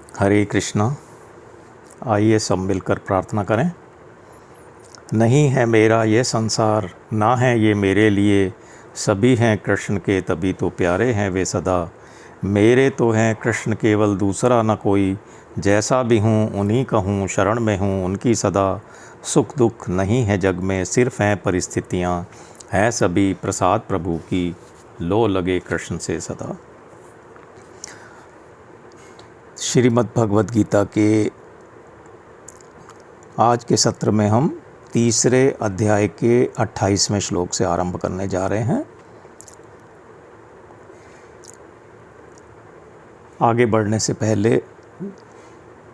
हरे कृष्णा। आइए सब मिलकर प्रार्थना करें। नहीं है मेरा ये संसार, ना है ये मेरे लिए, सभी हैं कृष्ण के तभी तो प्यारे हैं वे सदा। मेरे तो हैं कृष्ण केवल दूसरा न कोई, जैसा भी हूँ उन्हीं का हूँ, शरण में हूँ उनकी सदा। सुख दुख नहीं है जग में, सिर्फ हैं परिस्थितियाँ, हैं सभी प्रसाद प्रभु की, लो लगे कृष्ण से सदा। श्रीमद् भगवद गीता के आज के सत्र में हम तीसरे अध्याय के 28वें श्लोक से आरंभ करने जा रहे हैं। आगे बढ़ने से पहले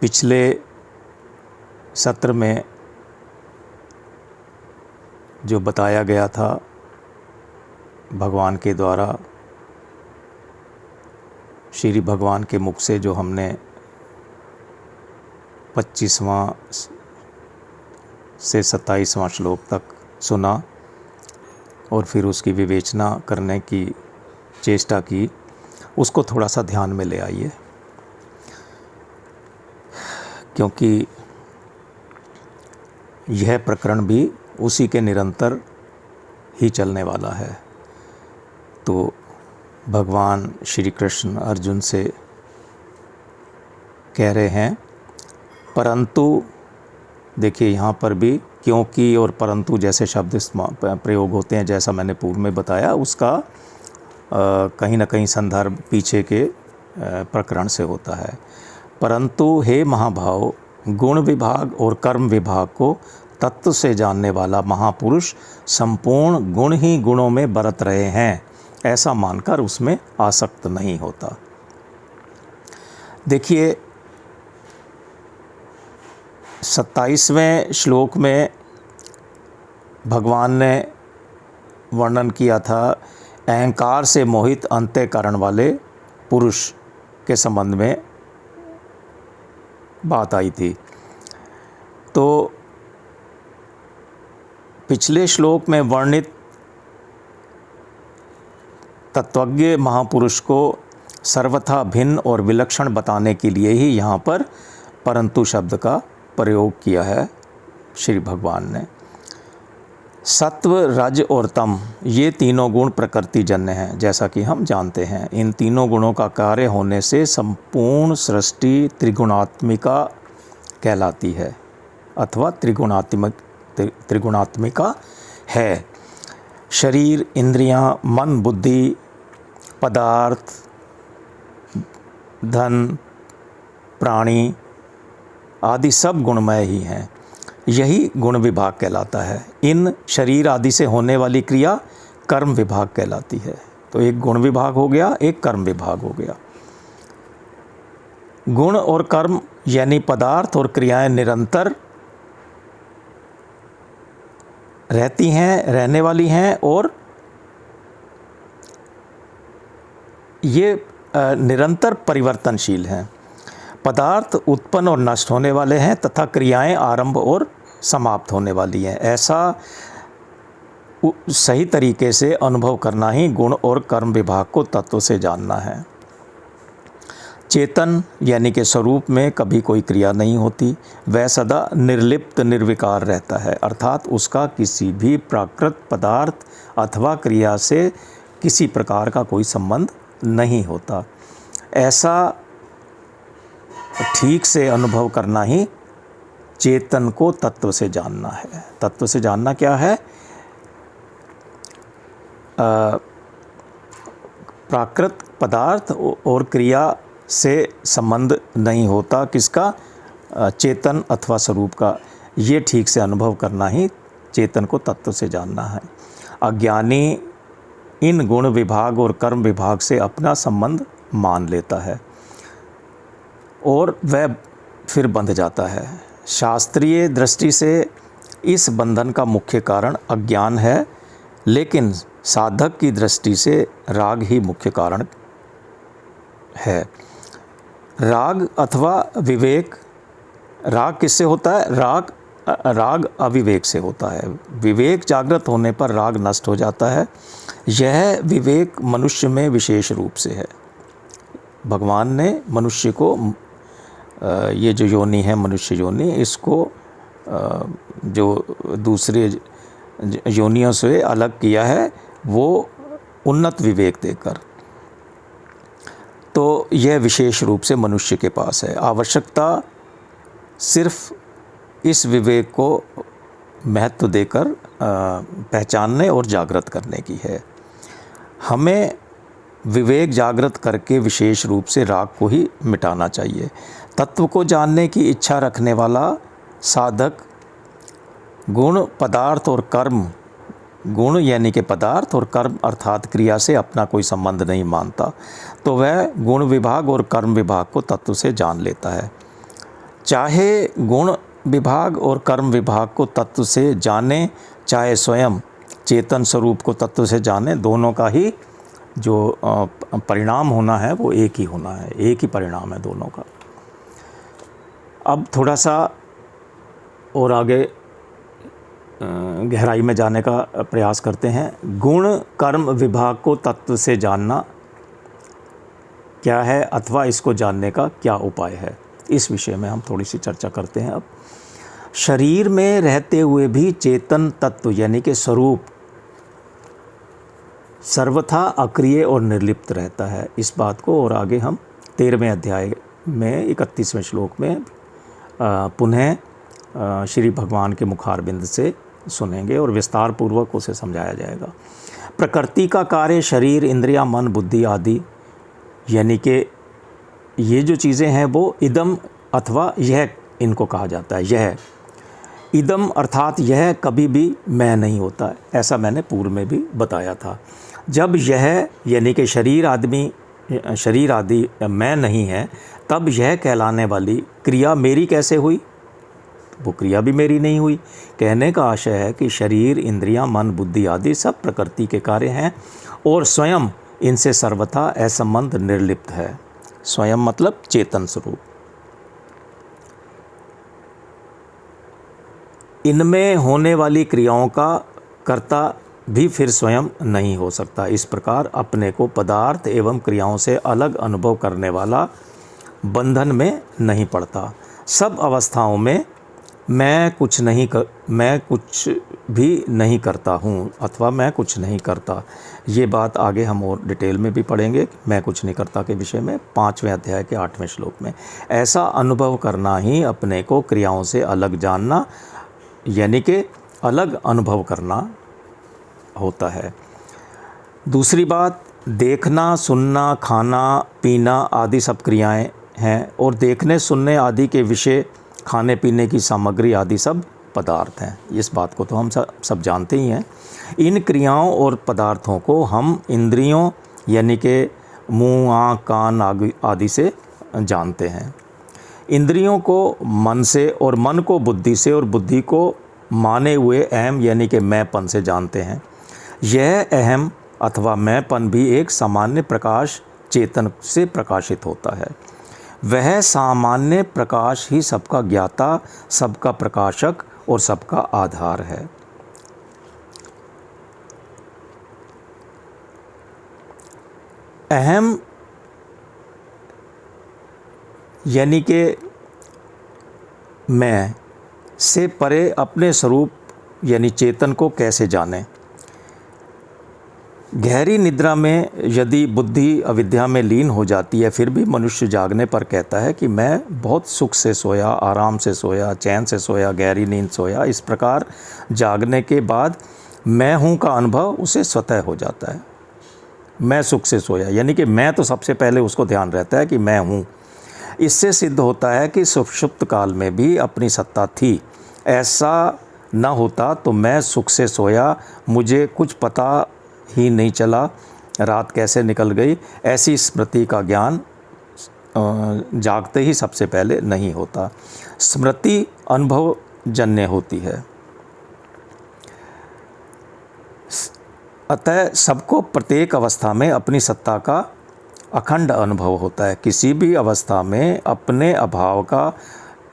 पिछले सत्र में जो बताया गया था भगवान के द्वारा, श्री भगवान के मुख से जो हमने 25वां से 27वां श्लोक तक सुना और फिर उसकी विवेचना करने की चेष्टा की, उसको थोड़ा सा ध्यान में ले आइए, क्योंकि यह प्रकरण भी उसी के निरंतर ही चलने वाला है। तो भगवान श्री कृष्ण अर्जुन से कह रहे हैं, परंतु देखिए यहाँ पर भी क्योंकि और परंतु जैसे शब्द प्रयोग होते हैं, जैसा मैंने पूर्व में बताया, उसका कहीं ना कहीं संदर्भ पीछे के प्रकरण से होता है। परंतु हे महाभाव, गुण विभाग और कर्म विभाग को तत्व से जानने वाला महापुरुष संपूर्ण गुण ही गुणों में बरत रहे हैं, ऐसा मानकर उसमें आसक्त नहीं होता। देखिए 27वें श्लोक में भगवान ने वर्णन किया था अहंकार से मोहित अंतःकरण वाले पुरुष के संबंध में बात आई थी। तो पिछले श्लोक में वर्णित तत्वज्ञ महापुरुष को सर्वथा भिन्न और विलक्षण बताने के लिए ही यहाँ पर परंतु शब्द का प्रयोग किया है श्री भगवान ने। सत्व, रज और तम, ये तीनों गुण प्रकृति जन्य हैं, जैसा कि हम जानते हैं। इन तीनों गुणों का कार्य होने से संपूर्ण सृष्टि त्रिगुणात्मिका कहलाती है अथवा त्रिगुणात्मिका है। शरीर, इंद्रियां, मन, बुद्धि, पदार्थ, धन, प्राणी आदि सब गुणमय ही हैं। यही गुण विभाग कहलाता है। इन शरीर आदि से होने वाली क्रिया कर्म विभाग कहलाती है। तो एक गुण विभाग हो गया, एक कर्म विभाग हो गया। गुण और कर्म यानी पदार्थ और क्रियाएं निरंतर रहती हैं, रहने वाली हैं, और ये निरंतर परिवर्तनशील हैं। पदार्थ उत्पन्न और नष्ट होने वाले हैं तथा क्रियाएं आरंभ और समाप्त होने वाली हैं। ऐसा सही तरीके से अनुभव करना ही गुण और कर्म विभाग को तत्व से जानना है। चेतन यानी कि स्वरूप में कभी कोई क्रिया नहीं होती, वह सदा निर्लिप्त निर्विकार रहता है, अर्थात उसका किसी भी प्राकृत पदार्थ अथवा क्रिया से किसी प्रकार का कोई संबंध नहीं होता। ऐसा ठीक से अनुभव करना ही चेतन को तत्व से जानना है। तत्व से जानना क्या है? प्राकृत पदार्थ और क्रिया से संबंध नहीं होता, किसका? चेतन अथवा स्वरूप का। ये ठीक से अनुभव करना ही चेतन को तत्व से जानना है। अज्ञानी इन गुण विभाग और कर्म विभाग से अपना संबंध मान लेता है और वह फिर बंध जाता है। शास्त्रीय दृष्टि से इस बंधन का मुख्य कारण अज्ञान है, लेकिन साधक की दृष्टि से राग ही मुख्य कारण है। राग अथवा विवेक, राग किससे होता है? राग अविवेक से होता है। विवेक जागृत होने पर राग नष्ट हो जाता है। यह विवेक मनुष्य में विशेष रूप से है। भगवान ने मनुष्य को ये जो योनि है मनुष्य योनि, इसको जो दूसरे योनियों से अलग किया है वो उन्नत विवेक देकर। तो यह विशेष रूप से मनुष्य के पास है। आवश्यकता सिर्फ इस विवेक को महत्व देकर पहचानने और जागृत करने की है। हमें विवेक जागृत करके विशेष रूप से राग को ही मिटाना चाहिए। तत्व को जानने की इच्छा रखने वाला साधक गुण, पदार्थ और कर्म, गुण यानी कि पदार्थ और कर्म अर्थात क्रिया से अपना कोई संबंध नहीं मानता, तो वह गुण विभाग और कर्म विभाग को तत्व से जान लेता है। चाहे गुण विभाग और कर्म विभाग को तत्व से जाने, चाहे स्वयं चेतन स्वरूप को तत्व से जाने, दोनों का ही जो परिणाम होना है वो एक ही होना है, एक ही परिणाम है दोनों का। अब थोड़ा सा और आगे गहराई में जाने का प्रयास करते हैं। गुण कर्म विभाग को तत्व से जानना क्या है अथवा इसको जानने का क्या उपाय है, इस विषय में हम थोड़ी सी चर्चा करते हैं। अब शरीर में रहते हुए भी चेतन तत्व यानी कि स्वरूप सर्वथा अक्रिय और निर्लिप्त रहता है। इस बात को और आगे हम 13वें अध्याय में 31वें श्लोक में पुनः श्री भगवान के मुखारबिंद से सुनेंगे और विस्तार पूर्वक उसे समझाया जाएगा। प्रकृति का कार्य शरीर, इंद्रियां, मन, बुद्धि आदि यानी कि ये जो चीज़ें हैं वो इदम अथवा यह इनको कहा जाता है। यह इदम अर्थात यह कभी भी मैं नहीं होता, ऐसा मैंने पूर्व में भी बताया था। जब यह यानी कि शरीर आदि मैं नहीं है, तब यह कहलाने वाली क्रिया मेरी कैसे हुई? वो क्रिया भी मेरी नहीं हुई। कहने का आशय है कि शरीर, इंद्रियां, मन, बुद्धि आदि सब प्रकृति के कार्य हैं और स्वयं इनसे सर्वथा असंबंध निर्लिप्त है। स्वयं मतलब चेतन स्वरूप। इनमें होने वाली क्रियाओं का कर्ता भी फिर स्वयं नहीं हो सकता। इस प्रकार अपने को पदार्थ एवं क्रियाओं से अलग अनुभव करने वाला बंधन में नहीं पड़ता। सब अवस्थाओं में मैं कुछ भी नहीं करता हूँ अथवा मैं कुछ नहीं करता। ये बात आगे हम और डिटेल में भी पढ़ेंगे, मैं कुछ नहीं करता के विषय में 5वें अध्याय के 8वें श्लोक में। ऐसा अनुभव करना ही अपने को क्रियाओं से अलग जानना यानी कि अलग अनुभव करना होता है। दूसरी बात, देखना, सुनना, खाना, पीना आदि सब क्रियाएं हैं और देखने, सुनने आदि के विषय, खाने पीने की सामग्री आदि सब पदार्थ हैं। इस बात को तो हम सब जानते ही हैं। इन क्रियाओं और पदार्थों को हम इंद्रियों यानी कि मुँह, आँख, कान आदि से जानते हैं। इंद्रियों को मन से और मन को बुद्धि से और बुद्धि को माने हुए अहम यानी कि मैंपन से जानते हैं। यह अहम अथवा मैंपन भी एक सामान्य प्रकाश चेतन से प्रकाशित होता है। वह सामान्य प्रकाश ही सबका ज्ञाता, सबका प्रकाशक और सबका आधार है। अहम यानी कि मैं से परे अपने स्वरूप यानी चेतन को कैसे जाने? गहरी निद्रा में यदि बुद्धि अविद्या में लीन हो जाती है, फिर भी मनुष्य जागने पर कहता है कि मैं बहुत सुख से सोया, आराम से सोया, चैन से सोया, गहरी नींद सोया। इस प्रकार जागने के बाद मैं हूँ का अनुभव उसे स्वतः हो जाता है। मैं सुख से सोया यानी कि मैं तो सबसे पहले उसको ध्यान रहता है कि मैं हूँ। इससे सिद्ध होता है कि सुषुप्त काल में भी अपनी सत्ता थी। ऐसा न होता तो मैं सुख से सोया, मुझे कुछ पता ही नहीं चला, रात कैसे निकल गई, ऐसी स्मृति का ज्ञान जागते ही सबसे पहले नहीं होता। स्मृति अनुभव जन्य होती है। अतः सबको प्रत्येक अवस्था में अपनी सत्ता का अखंड अनुभव होता है। किसी भी अवस्था में अपने अभाव का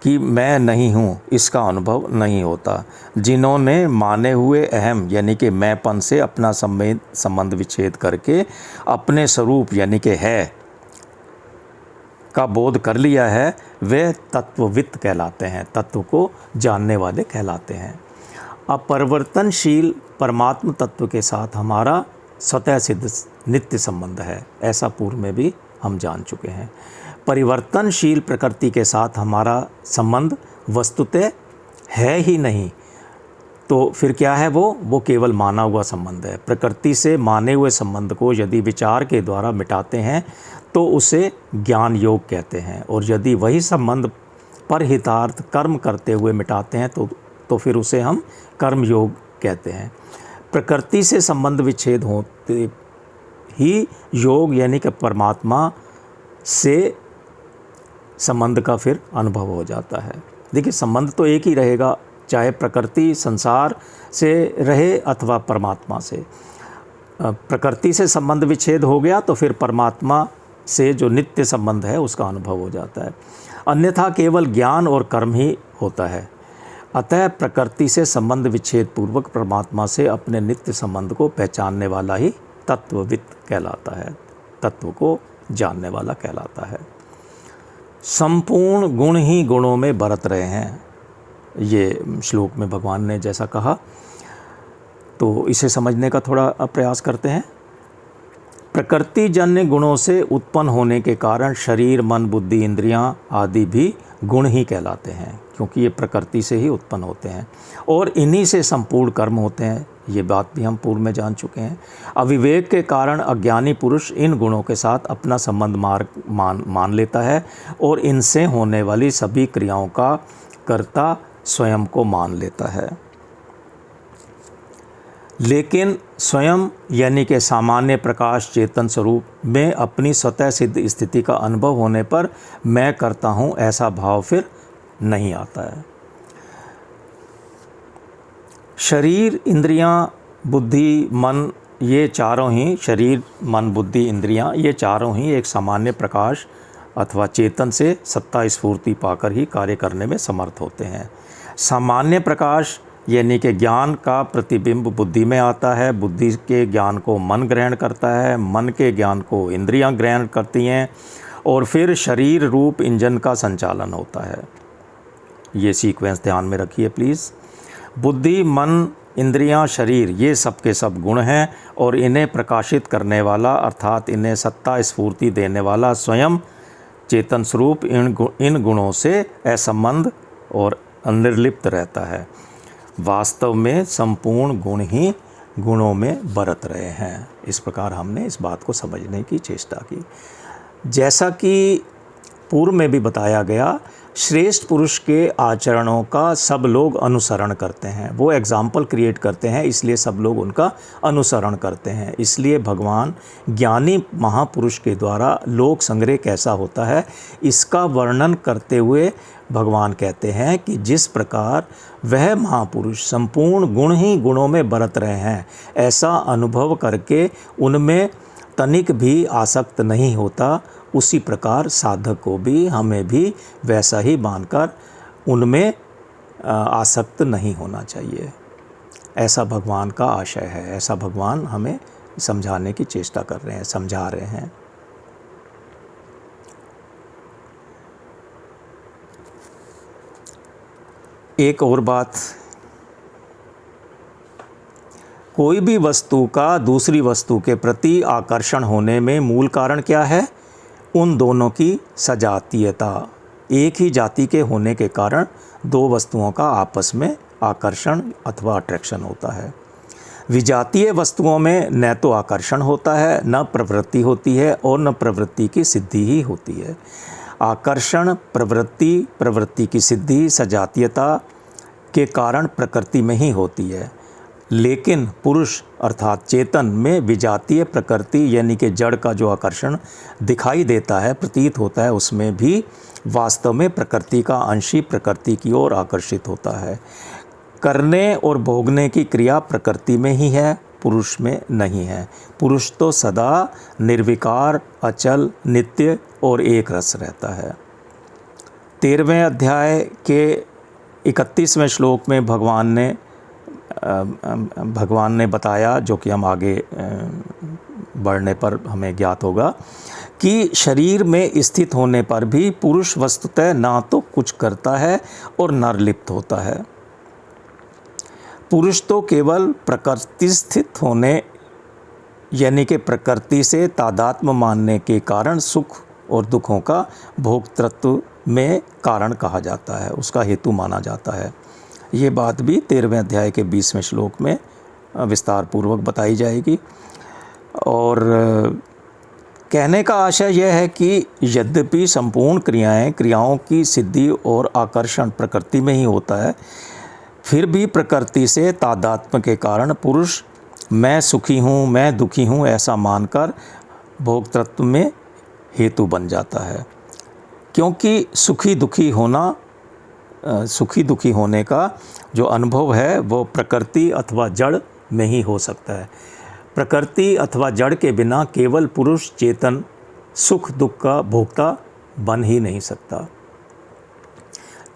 कि मैं नहीं हूँ इसका अनुभव नहीं होता। जिन्होंने माने हुए अहम यानी कि मैंपन से अपना संबंध विच्छेद करके अपने स्वरूप यानी कि है का बोध कर लिया है वे तत्वविद कहलाते हैं, तत्व को जानने वाले कहलाते हैं। अपरिवर्तनशील परमात्म तत्व के साथ हमारा स्वतः सिद्ध नित्य संबंध है, ऐसा पूर्व में भी हम जान चुके हैं। परिवर्तनशील प्रकृति के साथ हमारा संबंध वस्तुतः है ही नहीं, तो फिर क्या है वो केवल माना हुआ संबंध है। प्रकृति से माने हुए संबंध को यदि विचार के द्वारा मिटाते हैं तो उसे ज्ञान योग कहते हैं, और यदि वही संबंध परहितार्थ कर्म करते हुए मिटाते हैं तो फिर उसे हम कर्म योग कहते हैं। प्रकृति से संबंध विच्छेद होते ही योग यानी कि परमात्मा से संबंध का फिर अनुभव हो जाता है। देखिए, संबंध तो एक ही रहेगा, चाहे प्रकृति संसार से रहे अथवा परमात्मा से। प्रकृति से संबंध विच्छेद हो गया तो फिर परमात्मा से जो नित्य संबंध है उसका अनुभव हो जाता है, अन्यथा केवल ज्ञान और कर्म ही होता है। अतः प्रकृति से संबंध विच्छेद पूर्वक परमात्मा से अपने नित्य संबंध को पहचानने वाला ही तत्वविद कहलाता है, तत्व को जानने वाला कहलाता है। संपूर्ण गुण ही गुणों में बरत रहे हैं, ये श्लोक में भगवान ने जैसा कहा, तो इसे समझने का थोड़ा प्रयास करते हैं। प्रकृति जन्य गुणों से उत्पन्न होने के कारण शरीर, मन, बुद्धि, इंद्रियां आदि भी गुण ही कहलाते हैं, क्योंकि ये प्रकृति से ही उत्पन्न होते हैं और इन्हीं से संपूर्ण कर्म होते हैं। ये बात भी हम पूर्व में जान चुके हैं। अविवेक के कारण अज्ञानी पुरुष इन गुणों के साथ अपना संबंध मान लेता है और इनसे होने वाली सभी क्रियाओं का कर्ता स्वयं को मान लेता है। लेकिन स्वयं यानी कि सामान्य प्रकाश चेतन स्वरूप में अपनी स्वतः सिद्ध स्थिति का अनुभव होने पर मैं करता हूँ ऐसा भाव फिर नहीं आता है। शरीर, इंद्रियां, बुद्धि, मन, ये चारों ही, शरीर, मन, बुद्धि, इंद्रियां, ये चारों ही एक सामान्य प्रकाश अथवा चेतन से सत्ता स्फूर्ति पाकर ही कार्य करने में समर्थ होते हैं। सामान्य प्रकाश यानी कि ज्ञान का प्रतिबिंब बुद्धि में आता है, बुद्धि के ज्ञान को मन ग्रहण करता है, मन के ज्ञान को इंद्रियां ग्रहण करती हैं और फिर शरीर रूप इंजन का संचालन होता है। ये सीक्वेंस ध्यान में रखिए प्लीज़। बुद्धि, मन, इंद्रियां, शरीर, ये सब के सब गुण हैं और इन्हें प्रकाशित करने वाला अर्थात इन्हें सत्ता स्फूर्ति देने वाला स्वयं चेतन स्वरूप इन गुणों से असंबंध और अनिर्लिप्त रहता है। वास्तव में संपूर्ण गुण ही गुणों में बरत रहे हैं। इस प्रकार हमने इस बात को समझने की चेष्टा की। जैसा कि पूर्व में भी बताया गया, श्रेष्ठ पुरुष के आचरणों का सब लोग अनुसरण करते हैं, वो एग्जाम्पल क्रिएट करते हैं, इसलिए सब लोग उनका अनुसरण करते हैं। इसलिए भगवान ज्ञानी महापुरुष के द्वारा लोक संग्रह कैसा होता है इसका वर्णन करते हुए भगवान कहते हैं कि जिस प्रकार वह महापुरुष संपूर्ण गुण ही गुणों में बरत रहे हैं, ऐसा अनुभव करके उनमें तनिक भी आसक्त नहीं होता, उसी प्रकार साधक को भी हमें भी वैसा ही मानकर उनमें आसक्त नहीं होना चाहिए। ऐसा भगवान का आशय है, ऐसा भगवान हमें समझाने की चेष्टा कर रहे हैं, समझा रहे हैं। एक और बात, कोई भी वस्तु का दूसरी वस्तु के प्रति आकर्षण होने में मूल कारण क्या है? उन दोनों की सजातीयता। एक ही जाति के होने के कारण दो वस्तुओं का आपस में आकर्षण अथवा अट्रैक्शन होता है। विजातीय वस्तुओं में न तो आकर्षण होता है, न प्रवृत्ति होती है और न प्रवृत्ति की सिद्धि ही होती है। आकर्षण, प्रवृत्ति, प्रवृत्ति की सिद्धि सजातीयता के कारण प्रकृति में ही होती है। लेकिन पुरुष अर्थात चेतन में विजातीय प्रकृति यानी कि जड़ का जो आकर्षण दिखाई देता है, प्रतीत होता है, उसमें भी वास्तव में प्रकृति का अंश ही प्रकृति की ओर आकर्षित होता है। करने और भोगने की क्रिया प्रकृति में ही है, पुरुष में नहीं है। पुरुष तो सदा निर्विकार, अचल, नित्य और एक रस रहता है। 13वें अध्याय के 31वें श्लोक में भगवान ने बताया, जो कि हम आगे बढ़ने पर हमें ज्ञात होगा कि शरीर में स्थित होने पर भी पुरुष वस्तुतः ना तो कुछ करता है और निर्लिप्त होता है। पुरुष तो केवल प्रकृति स्थित होने यानी कि प्रकृति से तादात्म्य मानने के कारण सुख और दुखों का भोक्तृत्व में कारण कहा जाता है, उसका हेतु माना जाता है। ये बात भी 13वें अध्याय के 20वें श्लोक में विस्तार पूर्वक बताई जाएगी। और कहने का आशय यह है कि यद्यपि संपूर्ण क्रियाओं की सिद्धि और आकर्षण प्रकृति में ही होता है, फिर भी प्रकृति से तादात्म्य के कारण पुरुष मैं सुखी हूँ, मैं दुखी हूँ ऐसा मानकर भोक्तृत्व में हेतु बन जाता है। क्योंकि सुखी दुखी होने का जो अनुभव है वो प्रकृति अथवा जड़ में ही हो सकता है। प्रकृति अथवा जड़ के बिना केवल पुरुष चेतन सुख दुख का भोक्ता बन ही नहीं सकता।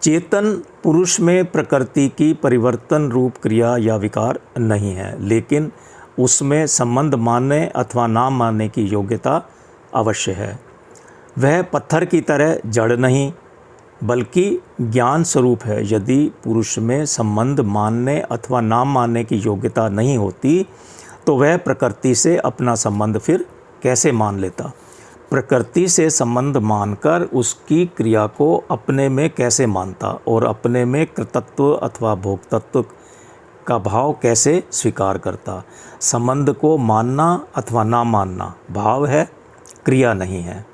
चेतन पुरुष में प्रकृति की परिवर्तन रूप क्रिया या विकार नहीं है, लेकिन उसमें संबंध मानने अथवा ना मानने की योग्यता अवश्य है। वह पत्थर की तरह जड़ नहीं बल्कि ज्ञान स्वरूप है। यदि पुरुष में संबंध मानने अथवा ना मानने की योग्यता नहीं होती तो वह प्रकृति से अपना संबंध फिर कैसे मान लेता? प्रकृति से संबंध मानकर उसकी क्रिया को अपने में कैसे मानता और अपने में कृतत्व अथवा भोक्तत्व का भाव कैसे स्वीकार करता? संबंध को मानना अथवा ना मानना भाव है, क्रिया नहीं है।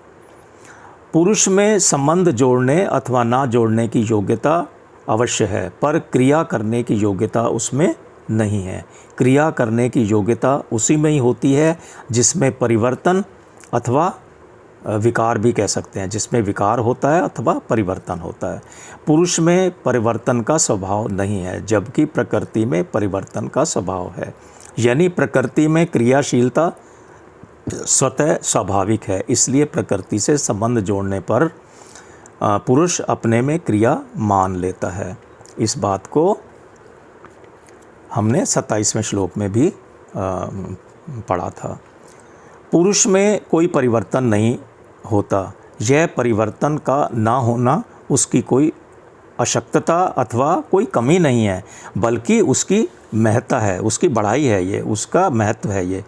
पुरुष में संबंध जोड़ने अथवा ना जोड़ने की योग्यता अवश्य है, पर क्रिया करने की योग्यता उसमें नहीं है। क्रिया करने की योग्यता उसी में ही होती है जिसमें परिवर्तन अथवा विकार भी कह सकते हैं, जिसमें विकार होता है अथवा परिवर्तन होता है। पुरुष में परिवर्तन का स्वभाव नहीं है, जबकि प्रकृति में परिवर्तन का स्वभाव है। यानी प्रकृति में क्रियाशीलता स्वतः स्वाभाविक है, इसलिए प्रकृति से संबंध जोड़ने पर पुरुष अपने में क्रिया मान लेता है। इस बात को हमने 27वें श्लोक में भी पढ़ा था। पुरुष में कोई परिवर्तन नहीं होता। यह परिवर्तन का ना होना उसकी कोई अशक्तता अथवा कोई कमी नहीं है, बल्कि उसकी महत्ता है, उसकी बढ़ाई है, ये उसका महत्व है। ये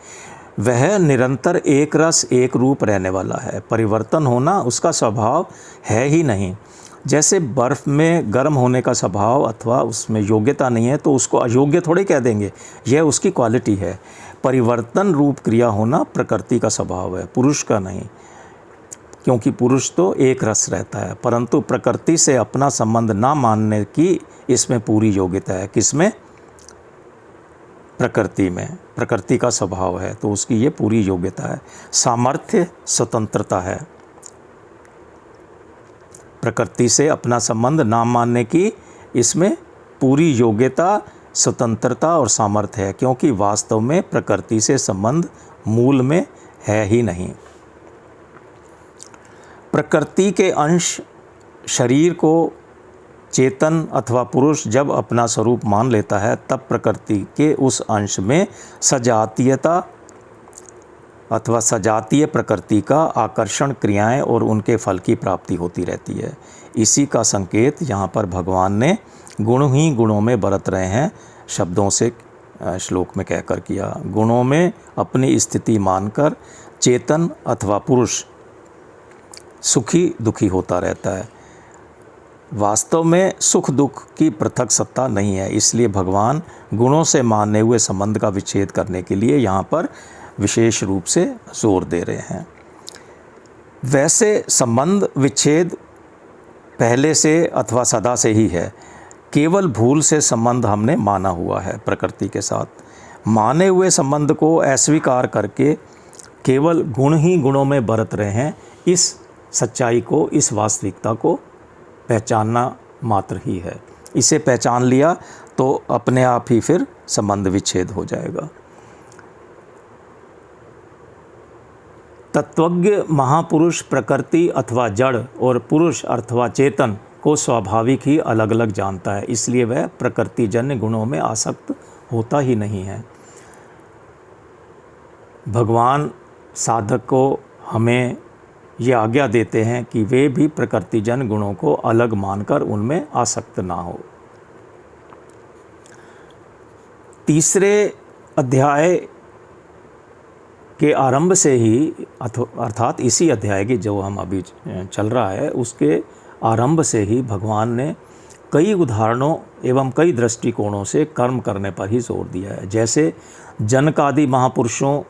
वह निरंतर एक रस एक रूप रहने वाला है। परिवर्तन होना उसका स्वभाव है ही नहीं। जैसे बर्फ़ में गर्म होने का स्वभाव अथवा उसमें योग्यता नहीं है तो उसको अयोग्य थोड़े कह देंगे, यह उसकी क्वालिटी है। परिवर्तन रूप क्रिया होना प्रकृति का स्वभाव है, पुरुष का नहीं, क्योंकि पुरुष तो एक रस रहता है। परंतु प्रकृति से अपना संबंध ना मानने की इसमें पूरी योग्यता है। किसमें? प्रकृति में। प्रकृति का स्वभाव है तो उसकी ये पूरी योग्यता है। सामर्थ्य स्वतंत्रता है। प्रकृति से अपना संबंध ना मानने की इसमें पूरी योग्यता, स्वतंत्रता और सामर्थ्य है, क्योंकि वास्तव में प्रकृति से संबंध मूल में है ही नहीं। प्रकृति के अंश शरीर को चेतन अथवा पुरुष जब अपना स्वरूप मान लेता है तब प्रकृति के उस अंश में सजातीयता अथवा सजातीय प्रकृति का आकर्षण क्रियाएं और उनके फल की प्राप्ति होती रहती है। इसी का संकेत यहाँ पर भगवान ने गुण ही गुणों में बरत रहे हैं शब्दों से श्लोक में कहकर किया। गुणों में अपनी स्थिति मानकर चेतन अथवा पुरुष सुखी दुखी होता रहता है। वास्तव में सुख दुख की पृथक सत्ता नहीं है, इसलिए भगवान गुणों से माने हुए संबंध का विच्छेद करने के लिए यहाँ पर विशेष रूप से जोर दे रहे हैं। वैसे संबंध विच्छेद पहले से अथवा सदा से ही है, केवल भूल से संबंध हमने माना हुआ है प्रकृति के साथ। माने हुए संबंध को अस्वीकार करके केवल गुण ही गुणों में बरत रहे हैं। इस सच्चाई को, इस वास्तविकता को पहचानना मात्र ही है। इसे पहचान लिया तो अपने आप ही फिर संबंध विच्छेद हो जाएगा। तत्वज्ञ महापुरुष प्रकृति अथवा जड़ और पुरुष अथवा चेतन को स्वाभाविक ही अलग अलग जानता है, इसलिए वह प्रकृतिजन्य गुणों में आसक्त होता ही नहीं है। भगवान साधक को हमें ये आज्ञा देते हैं कि वे भी प्रकृतिजन गुणों को अलग मानकर उनमें आसक्त ना हो। तीसरे अध्याय के आरंभ से ही अर्थात इसी अध्याय की जो हम अभी चल रहा है उसके आरंभ से ही भगवान ने कई उदाहरणों एवं कई दृष्टिकोणों से कर्म करने पर ही जोर दिया है। जैसे जनकादि महापुरुषों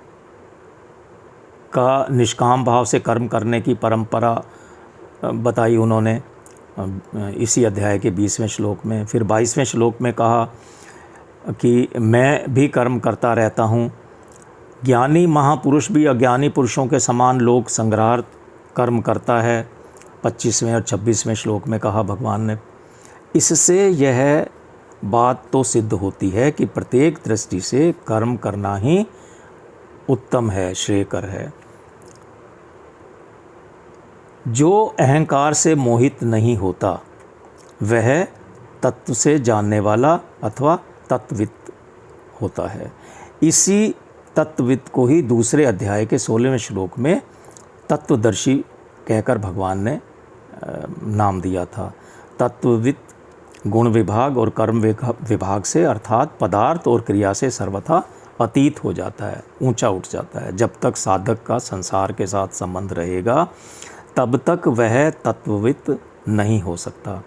का निष्काम भाव से कर्म करने की परंपरा बताई उन्होंने इसी अध्याय के 20वें श्लोक में। फिर 22वें श्लोक में कहा कि मैं भी कर्म करता रहता हूँ। ज्ञानी महापुरुष भी अज्ञानी पुरुषों के समान लोक संग्रहार्थ कर्म करता है, 25वें और 26वें श्लोक में कहा भगवान ने। इससे यह बात तो सिद्ध होती है कि प्रत्येक दृष्टि से कर्म करना ही उत्तम है, श्रेयकर है। जो अहंकार से मोहित नहीं होता वह तत्व से जानने वाला अथवा तत्वित होता है। इसी तत्वित को ही दूसरे अध्याय के 16वें श्लोक में तत्वदर्शी कहकर भगवान ने नाम दिया था। तत्ववित गुण विभाग और कर्म विभाग से अर्थात पदार्थ और क्रिया से सर्वथा अतीत हो जाता है, ऊंचा उठ जाता है। जब तक साधक का संसार के साथ संबंध रहेगा तब तक वह तत्ववित नहीं हो सकता,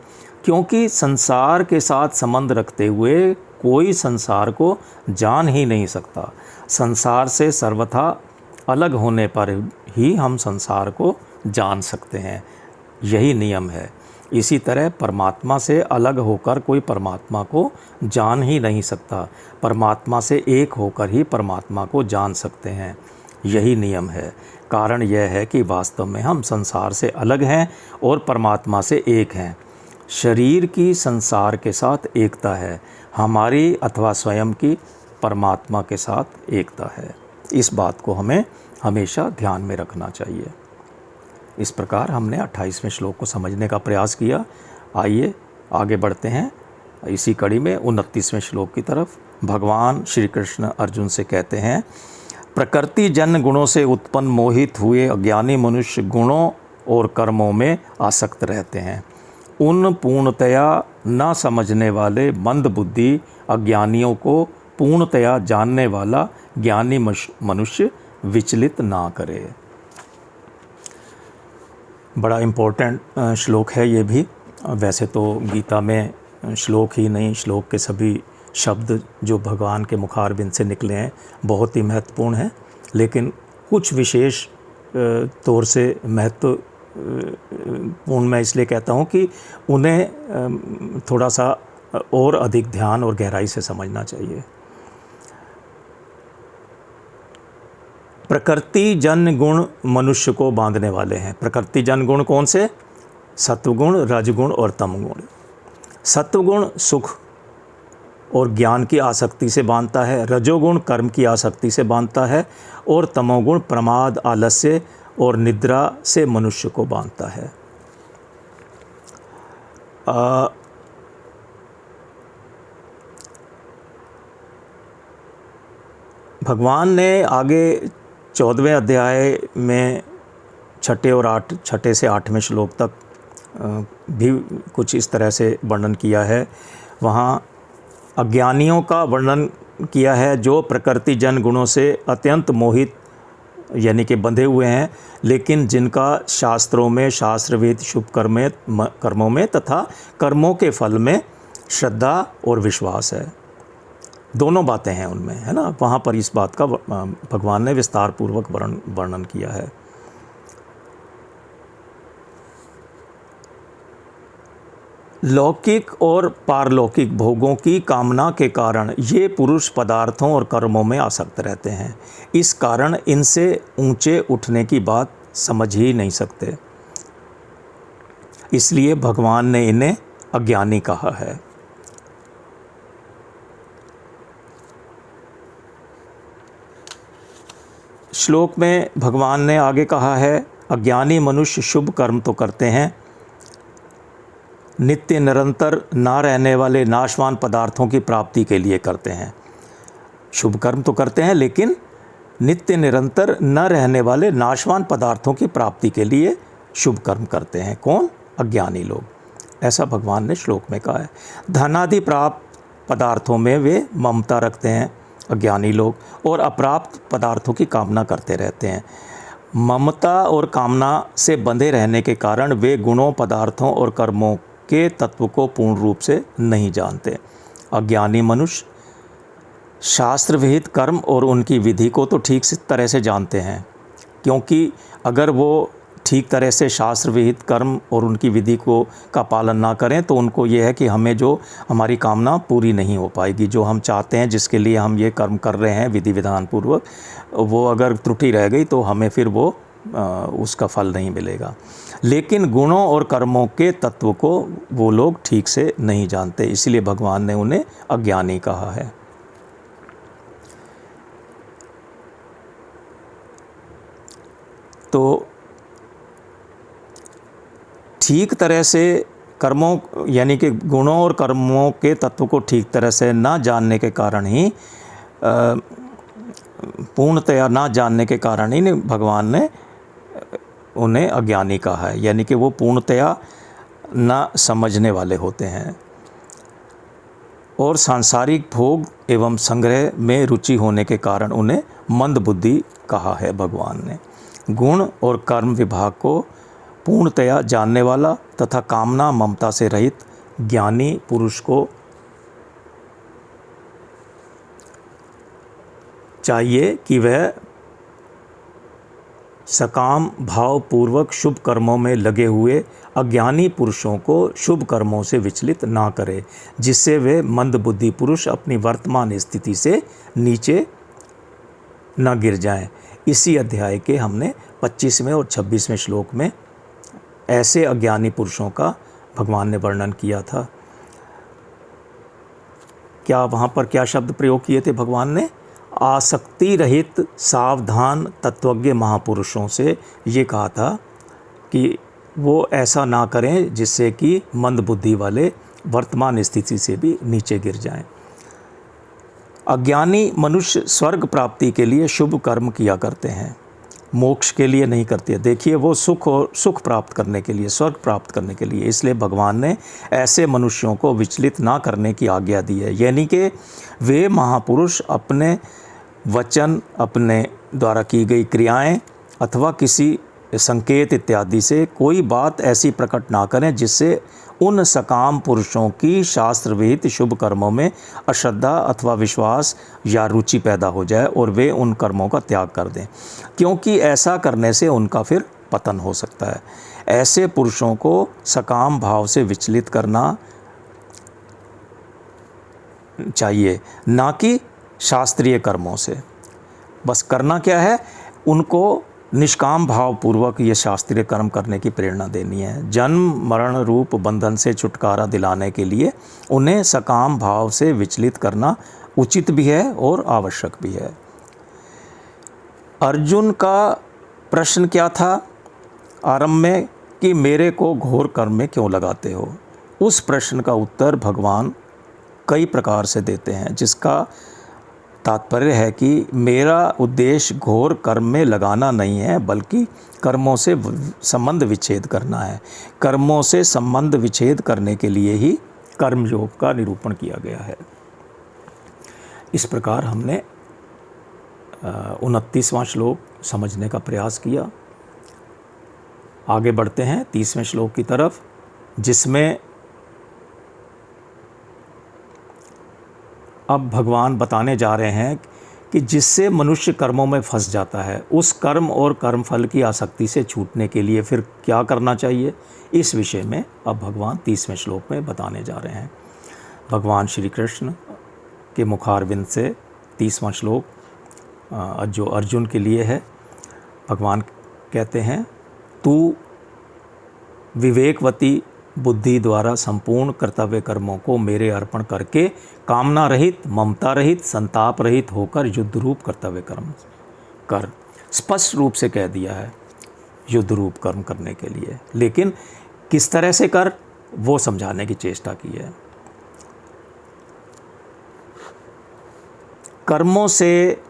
क्योंकि संसार के साथ संबंध रखते हुए कोई संसार को जान ही नहीं सकता। संसार से सर्वथा अलग होने पर ही हम संसार को जान सकते हैं, यही नियम है। इसी तरह परमात्मा से अलग होकर कोई परमात्मा को जान ही नहीं सकता। परमात्मा से एक होकर ही परमात्मा को जान सकते हैं, यही नियम है। कारण यह है कि वास्तव में हम संसार से अलग हैं और परमात्मा से एक हैं। शरीर की संसार के साथ एकता है, हमारी अथवा स्वयं की परमात्मा के साथ एकता है। इस बात को हमें हमेशा ध्यान में रखना चाहिए। इस प्रकार हमने 28वें श्लोक को समझने का प्रयास किया। आइए आगे बढ़ते हैं इसी कड़ी में 29वें श्लोक की तरफ। भगवान श्री कृष्ण अर्जुन से कहते हैं, प्रकृति जन गुणों से उत्पन्न मोहित हुए अज्ञानी मनुष्य गुणों और कर्मों में आसक्त रहते हैं। उन पूर्णतया न समझने वाले मंद बुद्धि अज्ञानियों को पूर्णतया जानने वाला ज्ञानी मनुष्य विचलित ना करे। बड़ा इम्पोर्टेंट श्लोक है ये भी। वैसे तो गीता में श्लोक ही नहीं, श्लोक के सभी शब्द जो भगवान के मुखारबिंद से निकले हैं बहुत ही महत्वपूर्ण हैं, लेकिन कुछ विशेष तौर से महत्वपूर्ण मैं इसलिए कहता हूँ कि उन्हें थोड़ा सा और अधिक ध्यान और गहराई से समझना चाहिए। प्रकृति जन गुण मनुष्य को बांधने वाले हैं। प्रकृति जन गुण कौन से? सत्वगुण, रजगुण और तमगुण। सत्वगुण सुख और ज्ञान की आसक्ति से बांधता है, रजोगुण कर्म की आसक्ति से बांधता है और तमोगुण प्रमाद, आलस्य और निद्रा से मनुष्य को बांधता है। भगवान ने आगे 14वें अध्याय में 6 से 8वें श्लोक तक भी कुछ इस तरह से वर्णन किया है। वहाँ अज्ञानियों का वर्णन किया है जो प्रकृति जन गुणों से अत्यंत मोहित यानी कि बंधे हुए हैं, लेकिन जिनका शास्त्रों में, शास्त्रविद शुभ कर्मों में तथा कर्मों के फल में श्रद्धा और विश्वास है। दोनों बातें हैं उनमें, है ना। वहाँ पर इस बात का भगवान ने विस्तार पूर्वक वर्णन किया है। लौकिक और पारलौकिक भोगों की कामना के कारण ये पुरुष पदार्थों और कर्मों में आसक्त रहते हैं। इस कारण इनसे ऊंचे उठने की बात समझ ही नहीं सकते, इसलिए भगवान ने इन्हें अज्ञानी कहा है। श्लोक में भगवान ने आगे कहा है, अज्ञानी मनुष्य शुभ कर्म तो करते हैं, नित्य निरंतर ना रहने वाले नाशवान पदार्थों की प्राप्ति के लिए करते हैं। शुभ कर्म तो करते हैं लेकिन नित्य निरंतर न रहने वाले नाशवान पदार्थों की प्राप्ति के लिए शुभ कर्म करते हैं। कौन? अज्ञानी लोग। ऐसा भगवान ने श्लोक में कहा है। धनादि प्राप्त पदार्थों में वे ममता रखते हैं अज्ञानी लोग, और अप्राप्त पदार्थों की कामना करते रहते हैं। ममता और कामना से बंधे रहने के कारण वे गुणों, पदार्थों और कर्मों के तत्व को पूर्ण रूप से नहीं जानते। अज्ञानी मनुष्य शास्त्र विहित कर्म और उनकी विधि को तो ठीक से तरह से जानते हैं, क्योंकि अगर वो ठीक तरह से शास्त्र विहित कर्म और उनकी विधि को का पालन ना करें तो उनको ये है कि हमें जो हमारी कामना पूरी नहीं हो पाएगी, जो हम चाहते हैं, जिसके लिए हम ये कर्म कर रहे हैं विधि विधान पूर्वक, वो अगर त्रुटि रह गई तो हमें फिर वो उसका फल नहीं मिलेगा। लेकिन गुणों और कर्मों के तत्व को वो लोग ठीक से नहीं जानते, इसलिए भगवान ने उन्हें अज्ञानी कहा है। तो ठीक तरह से कर्मों यानी कि गुणों और कर्मों के तत्व को ठीक तरह से ना जानने के कारण ही पूर्णतया ना जानने के कारण ही भगवान ने उन्हें अज्ञानी कहा है, यानी कि वो पूर्णतया ना समझने वाले होते हैं और सांसारिक भोग एवं संग्रह में रुचि होने के कारण उन्हें मंद बुद्धि कहा है भगवान ने। गुण और कर्म विभाग को पूर्णतया जानने वाला तथा कामना ममता से रहित ज्ञानी पुरुष को चाहिए कि वह सकाम भाव पूर्वक शुभ कर्मों में लगे हुए अज्ञानी पुरुषों को शुभ कर्मों से विचलित ना करे, जिससे वे मंद बुद्धि पुरुष अपनी वर्तमान स्थिति से नीचे न गिर जाएं। इसी अध्याय के हमने 25वें और 26वें श्लोक में ऐसे अज्ञानी पुरुषों का भगवान ने वर्णन किया था। क्या वहाँ पर क्या शब्द प्रयोग किए थे भगवान ने? आसक्ति रहित सावधान तत्वज्ञ महापुरुषों से ये कहा था कि वो ऐसा ना करें जिससे कि मंद बुद्धि वाले वर्तमान स्थिति से भी नीचे गिर जाएं। अज्ञानी मनुष्य स्वर्ग प्राप्ति के लिए शुभ कर्म किया करते हैं, मोक्ष के लिए नहीं करते। देखिए, वो सुख प्राप्त करने के लिए, स्वर्ग प्राप्त करने के लिए, इसलिए भगवान ने ऐसे मनुष्यों को विचलित ना करने की आज्ञा दी है। यानी कि वे महापुरुष अपने वचन, अपने द्वारा की गई क्रियाएं अथवा किसी संकेत इत्यादि से कोई बात ऐसी प्रकट ना करें जिससे उन सकाम पुरुषों की शास्त्र विहित शुभ कर्मों में अश्रद्धा अथवा विश्वास या रुचि पैदा हो जाए और वे उन कर्मों का त्याग कर दें, क्योंकि ऐसा करने से उनका फिर पतन हो सकता है। ऐसे पुरुषों को सकाम भाव से विचलित करना चाहिए, ना कि शास्त्रीय कर्मों से। बस करना क्या है, उनको निष्काम भाव पूर्वक ये शास्त्रीय कर्म करने की प्रेरणा देनी है। जन्म मरण रूप बंधन से छुटकारा दिलाने के लिए उन्हें सकाम भाव से विचलित करना उचित भी है और आवश्यक भी है। अर्जुन का प्रश्न क्या था आरंभ में कि मेरे को घोर कर्म में क्यों लगाते हो? उस प्रश्न का उत्तर भगवान कई प्रकार से देते हैं, जिसका तात्पर्य है कि मेरा उद्देश्य घोर कर्म में लगाना नहीं है, बल्कि कर्मों से संबंध विच्छेद करना है। कर्मों से संबंध विच्छेद करने के लिए ही कर्म योग का निरूपण किया गया है। इस प्रकार हमने 29वां श्लोक समझने का प्रयास किया। आगे बढ़ते हैं 30वें श्लोक की तरफ, जिसमें अब भगवान बताने जा रहे हैं कि जिससे मनुष्य कर्मों में फंस जाता है, उस कर्म और कर्मफल की आसक्ति से छूटने के लिए फिर क्या करना चाहिए, इस विषय में अब भगवान 30वें श्लोक में बताने जा रहे हैं। भगवान श्री कृष्ण के मुखारविंद से 30वां श्लोक जो अर्जुन के लिए है, भगवान कहते हैं, तू विवेकवती बुद्धि द्वारा संपूर्ण कर्तव्य कर्मों को मेरे अर्पण करके कामना रहित, ममता रहित, संताप रहित होकर युद्ध रूप कर्तव्य कर्म कर। स्पष्ट रूप से कह दिया है युद्ध रूप कर्म करने के लिए, लेकिन किस तरह से कर वो समझाने की चेष्टा की है। कर्मों से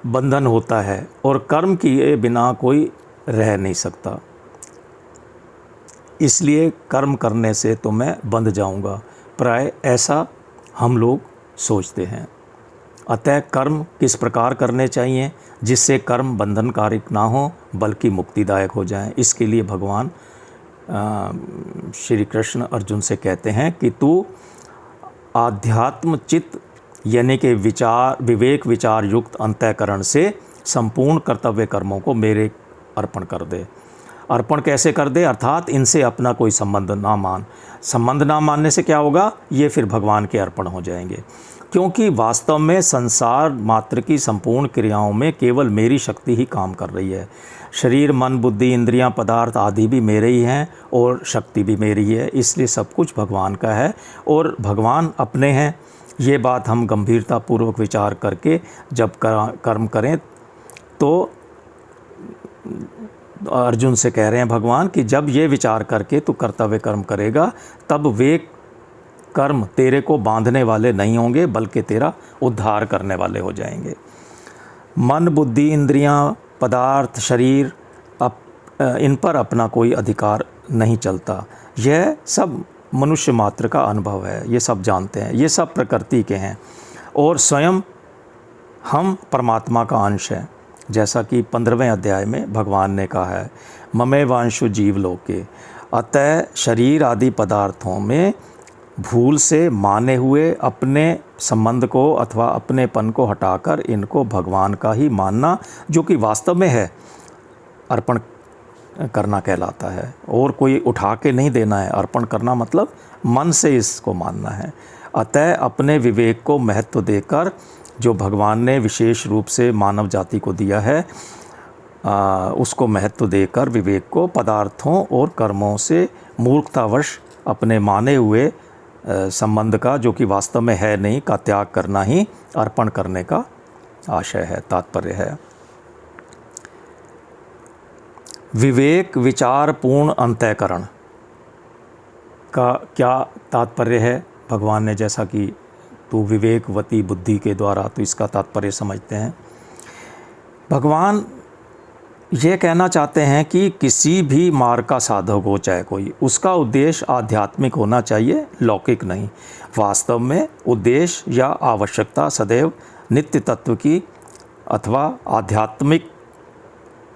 बंधन होता है और कर्म किए बिना कोई रह नहीं सकता, इसलिए कर्म करने से तो मैं बंध जाऊंगा, प्राय ऐसा हम लोग सोचते हैं। अतः कर्म किस प्रकार करने चाहिए जिससे कर्म बंधनकारक ना हो बल्कि मुक्तिदायक हो जाए। इसके लिए भगवान श्री कृष्ण अर्जुन से कहते हैं कि तू आध्यात्म चित्त यानी कि विवेक विचार युक्त अंतःकरण से संपूर्ण कर्तव्य कर्मों को मेरे अर्पण कर दे। अर्पण कैसे कर दे? अर्थात इनसे अपना कोई संबंध ना मान। संबंध ना मानने से क्या होगा? ये फिर भगवान के अर्पण हो जाएंगे, क्योंकि वास्तव में संसार मात्र की संपूर्ण क्रियाओं में केवल मेरी शक्ति ही काम कर रही है। शरीर, मन, बुद्धि, इंद्रियां, पदार्थ आदि भी मेरे ही हैं और शक्ति भी मेरी है, इसलिए सब कुछ भगवान का है और भगवान अपने हैं। ये बात हम गंभीरतापूर्वक विचार करके जब कर्म करें तो अर्जुन से कह रहे हैं भगवान कि जब ये विचार करके तू कर्तव्य कर्म करेगा तब वे कर्म तेरे को बांधने वाले नहीं होंगे बल्कि तेरा उद्धार करने वाले हो जाएंगे। मन, बुद्धि, इंद्रियां, पदार्थ, शरीर इन पर अपना कोई अधिकार नहीं चलता। यह सब मनुष्य मात्र का अनुभव है, ये सब जानते हैं, ये सब प्रकृति के हैं और स्वयं हम परमात्मा का अंश हैं। जैसा कि 15वें अध्याय में भगवान ने कहा है, ममे वांशु जीव लोके। अतः शरीर आदि पदार्थों में भूल से माने हुए अपने संबंध को अथवा अपनेपन को हटाकर इनको भगवान का ही मानना, जो कि वास्तव में है, अर्पण करना कहलाता है। और कोई उठा के नहीं देना है। अर्पण करना मतलब मन से इसको मानना है। अतः अपने विवेक को महत्व देकर जो भगवान ने विशेष रूप से मानव जाति को दिया है उसको महत्व देकर विवेक को पदार्थों और कर्मों से मूर्खतावश अपने माने हुए संबंध का, जो कि वास्तव में है नहीं, का त्याग करना ही अर्पण करने का आशय है, तात्पर्य है। विवेक विचार पूर्ण अंतःकरण का क्या तात्पर्य है? भगवान ने जैसा कि तू विवेकवती बुद्धि के द्वारा तो इसका तात्पर्य समझते हैं। भगवान ये कहना चाहते हैं कि किसी भी मार्ग का साधक हो चाहे कोई, उसका उद्देश्य आध्यात्मिक होना चाहिए, लौकिक नहीं। वास्तव में उद्देश्य या आवश्यकता सदैव नित्य तत्व की अथवा आध्यात्मिक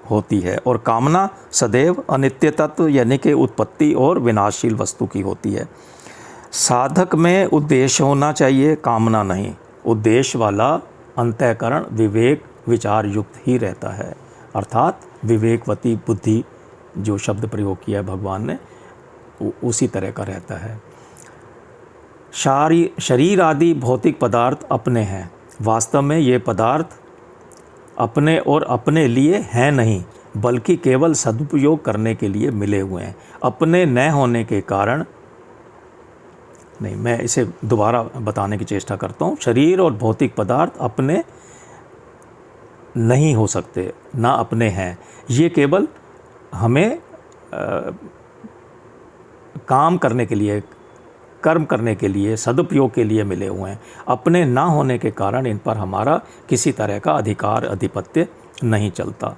होती है और कामना सदैव अनित्य तत्व यानी कि उत्पत्ति और विनाशशील वस्तु की होती है। साधक में उद्देश्य होना चाहिए, कामना नहीं। उद्देश्य वाला अंतःकरण विवेक विचार युक्त ही रहता है, अर्थात विवेकवती बुद्धि, जो शब्द प्रयोग किया है भगवान ने, उसी तरह का रहता है। शरीर आदि भौतिक पदार्थ अपने हैं। वास्तव में ये पदार्थ अपने और अपने लिए हैं नहीं, बल्कि केवल सदुपयोग करने के लिए मिले हुए हैं। अपने न होने के कारण नहीं, मैं इसे दोबारा बताने की चेष्टा करता हूँ। शरीर और भौतिक पदार्थ अपने नहीं हो सकते, ना अपने हैं। ये केवल हमें काम करने के लिए, कर्म करने के लिए, सदुपयोग के लिए मिले हुए हैं। अपने ना होने के कारण इन पर हमारा किसी तरह का अधिकार आधिपत्य नहीं चलता।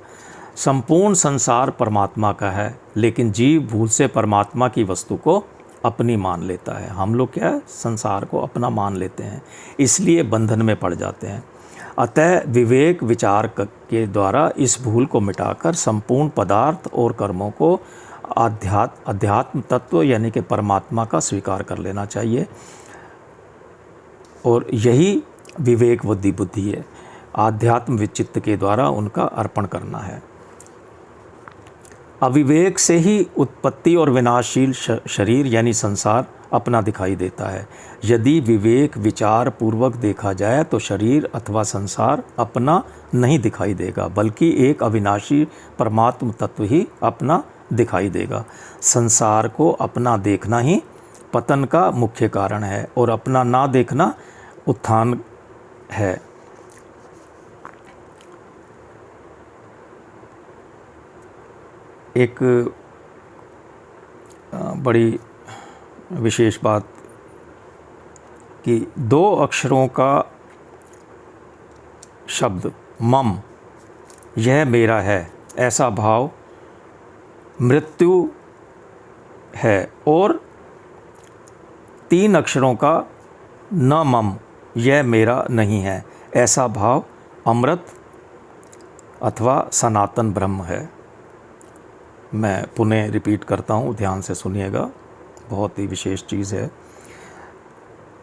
संपूर्ण संसार परमात्मा का है, लेकिन जीव भूल से परमात्मा की वस्तु को अपनी मान लेता है। हम लोग क्या है, संसार को अपना मान लेते हैं, इसलिए बंधन में पड़ जाते हैं। अतः विवेक विचार के द्वारा इस भूल को मिटाकर संपूर्ण पदार्थ और कर्मों को अध्यात्म तत्व यानी कि परमात्मा का स्वीकार कर लेना चाहिए और यही विवेक बुद्धि है। आध्यात्म विचित्त के द्वारा उनका अर्पण करना है। अविवेक से ही उत्पत्ति और विनाशशील शरीर यानी संसार अपना दिखाई देता है। यदि विवेक विचार पूर्वक देखा जाए तो शरीर अथवा संसार अपना नहीं दिखाई देगा, बल्कि एक अविनाशी परमात्म तत्व ही अपना दिखाई देगा। संसार को अपना देखना ही पतन का मुख्य कारण है और अपना ना देखना उत्थान है। एक बड़ी विशेष बात कि 2 अक्षरों का शब्द मम यह मेरा है ऐसा भाव मृत्यु है। और 3 अक्षरों का न मम यह मेरा नहीं है ऐसा भाव अमृत अथवा सनातन ब्रह्म है। मैं पुनः रिपीट करता हूँ, ध्यान से सुनिएगा, बहुत ही विशेष चीज़ है।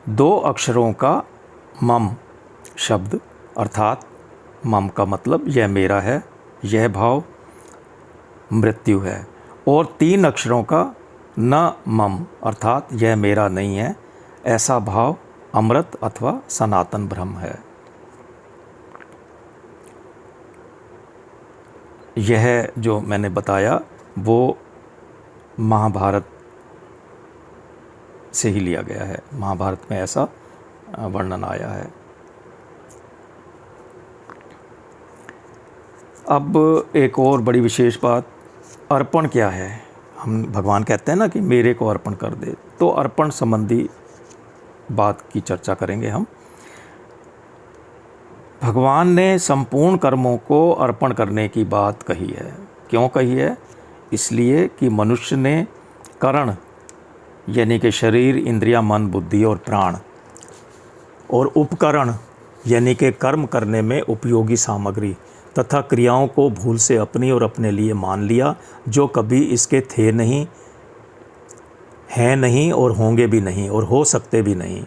2 अक्षरों का मम शब्द अर्थात मम का मतलब यह मेरा है, यह भाव मृत्यु है। और 3 अक्षरों का न मम अर्थात यह मेरा नहीं है ऐसा भाव अमृत अथवा सनातन ब्रह्म है। यह जो मैंने बताया वो महाभारत से ही लिया गया है, महाभारत में ऐसा वर्णन आया है। अब एक और बड़ी विशेष बात, अर्पण क्या है। हम भगवान कहते हैं ना कि मेरे को अर्पण कर दे, तो अर्पण संबंधी बात की चर्चा करेंगे हम। भगवान ने संपूर्ण कर्मों को अर्पण करने की बात कही है। क्यों कही है? इसलिए कि मनुष्य ने करण यानी कि शरीर, इंद्रिया, मन, बुद्धि और प्राण और उपकरण यानी कि कर्म करने में उपयोगी सामग्री तथा क्रियाओं को भूल से अपनी और अपने लिए मान लिया, जो कभी इसके थे नहीं, हैं नहीं और होंगे भी नहीं और हो सकते भी नहीं।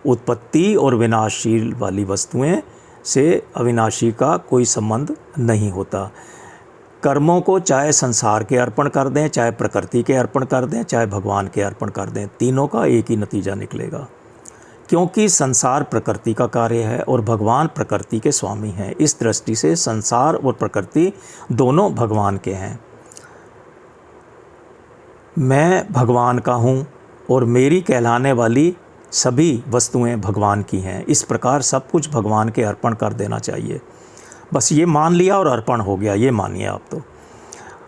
उत्पत्ति और विनाशशील वाली वस्तुएं से अविनाशी का कोई संबंध नहीं होता। कर्मों को चाहे संसार के अर्पण कर दें, चाहे प्रकृति के अर्पण कर दें, चाहे भगवान के अर्पण कर दें, तीनों का एक ही नतीजा निकलेगा, क्योंकि संसार प्रकृति का कार्य है और भगवान प्रकृति के स्वामी हैं। इस दृष्टि से संसार और प्रकृति दोनों भगवान के हैं। मैं भगवान का हूँ और मेरी कहलाने वाली सभी वस्तुएं भगवान की हैं। इस प्रकार सब कुछ भगवान के अर्पण कर देना चाहिए। बस ये मान लिया और अर्पण हो गया, ये मानिए आप तो।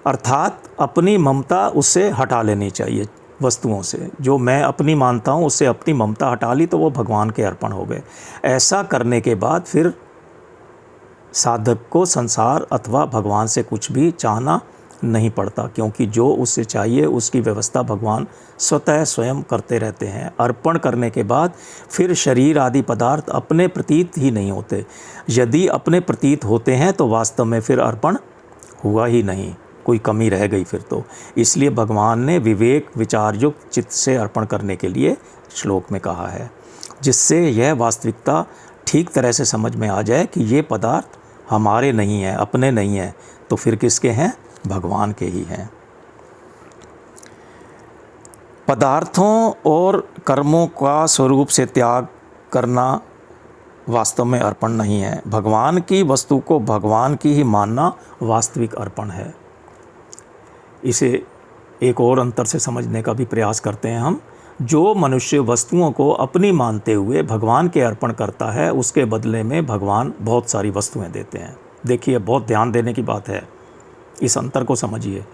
अर्थात अपनी ममता उससे हटा लेनी चाहिए, वस्तुओं से। जो मैं अपनी मानता हूँ उससे अपनी ममता हटा ली तो वो भगवान के अर्पण हो गए। ऐसा करने के बाद फिर साधक को संसार अथवा भगवान से कुछ भी चाहना नहीं पड़ता, क्योंकि जो उससे चाहिए उसकी व्यवस्था भगवान स्वतः स्वयं करते रहते हैं। अर्पण करने के बाद फिर शरीर आदि पदार्थ अपने प्रतीत ही नहीं होते। यदि अपने प्रतीत होते हैं तो वास्तव में फिर अर्पण हुआ ही नहीं, कोई कमी रह गई फिर तो। इसलिए भगवान ने विवेक विचारयुक्त चित्त से अर्पण करने के लिए श्लोक में कहा है, जिससे यह वास्तविकता ठीक तरह से समझ में आ जाए कि ये पदार्थ हमारे नहीं हैं, अपने नहीं हैं, तो फिर किसके हैं? भगवान के ही हैं। पदार्थों और कर्मों का स्वरूप से त्याग करना वास्तव में अर्पण नहीं है। भगवान की वस्तु को भगवान की ही मानना वास्तविक अर्पण है। इसे एक और अंतर से समझने का भी प्रयास करते हैं हम। जो मनुष्य वस्तुओं को अपनी मानते हुए भगवान के अर्पण करता है, उसके बदले में भगवान बहुत सारी वस्तुएं देते हैं। देखिए, बहुत ध्यान देने की बात है, इस अंतर को समझिए।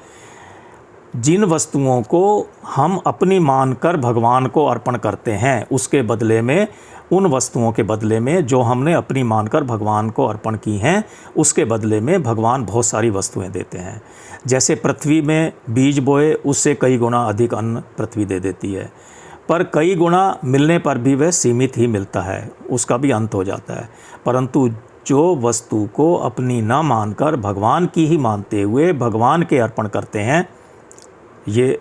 जिन वस्तुओं को हम अपनी मानकर भगवान को अर्पण करते हैं, उसके बदले में, उन वस्तुओं के बदले में जो हमने अपनी मानकर भगवान को अर्पण की हैं, उसके बदले में भगवान बहुत सारी वस्तुएं देते हैं। जैसे पृथ्वी में बीज बोए, उससे कई गुना अधिक अन्न पृथ्वी दे देती है, पर कई गुना मिलने पर भी वह सीमित ही मिलता है, उसका भी अंत हो जाता है। परंतु जो वस्तु को अपनी न मानकर भगवान की ही मानते हुए भगवान के अर्पण करते हैं, ये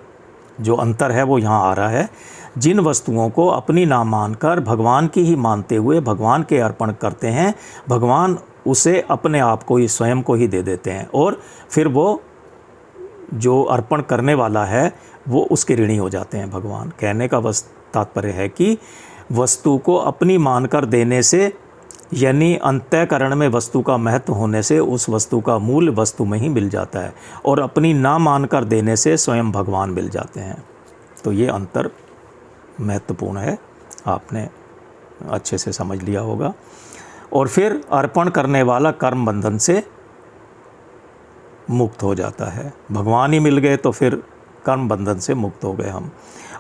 जो अंतर है वो यहाँ आ रहा है। जिन वस्तुओं को अपनी ना मानकर भगवान की ही मानते हुए भगवान के अर्पण करते हैं, भगवान उसे अपने आप को ही, स्वयं को ही दे देते हैं, और फिर वो जो अर्पण करने वाला है वो उसके ऋणी हो जाते हैं भगवान। कहने का बस तात्पर्य है कि वस्तु को अपनी मानकर देने से, यानी अंतःकरण में वस्तु का महत्व होने से, उस वस्तु का मूल वस्तु में ही मिल जाता है, और अपनी ना मानकर देने से स्वयं भगवान मिल जाते हैं। तो ये अंतर महत्वपूर्ण है, आपने अच्छे से समझ लिया होगा। और फिर अर्पण करने वाला कर्म बंधन से मुक्त हो जाता है। भगवान ही मिल गए तो फिर कर्म बंधन से मुक्त हो गए हम।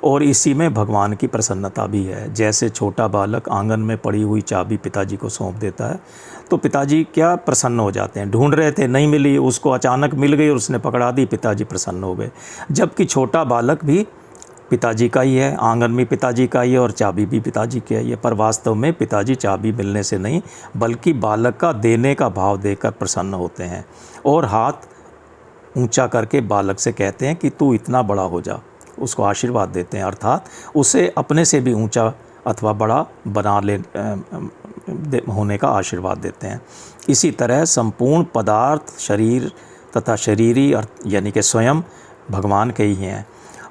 और इसी में भगवान की प्रसन्नता भी है। जैसे छोटा बालक आंगन में पड़ी हुई चाबी पिताजी को सौंप देता है तो पिताजी क्या प्रसन्न हो जाते हैं। ढूंढ रहे थे, नहीं मिली, उसको अचानक मिल गई और उसने पकड़ा दी, पिताजी प्रसन्न हो गए। जबकि छोटा बालक भी पिताजी का ही है, आंगन भी पिताजी का ही है और चाबी भी पिताजी की है। पर वास्तव में पिताजी चाबी मिलने से नहीं बल्कि बालक का देने का भाव देकर प्रसन्न होते हैं और हाथ ऊंचा करके बालक से कहते हैं कि तू इतना बड़ा हो जा, उसको आशीर्वाद देते हैं, अर्थात उसे अपने से भी ऊंचा अथवा बड़ा बना होने का आशीर्वाद देते हैं। इसी तरह संपूर्ण पदार्थ शरीर तथा शरीरी यानी कि स्वयं भगवान के ही हैं।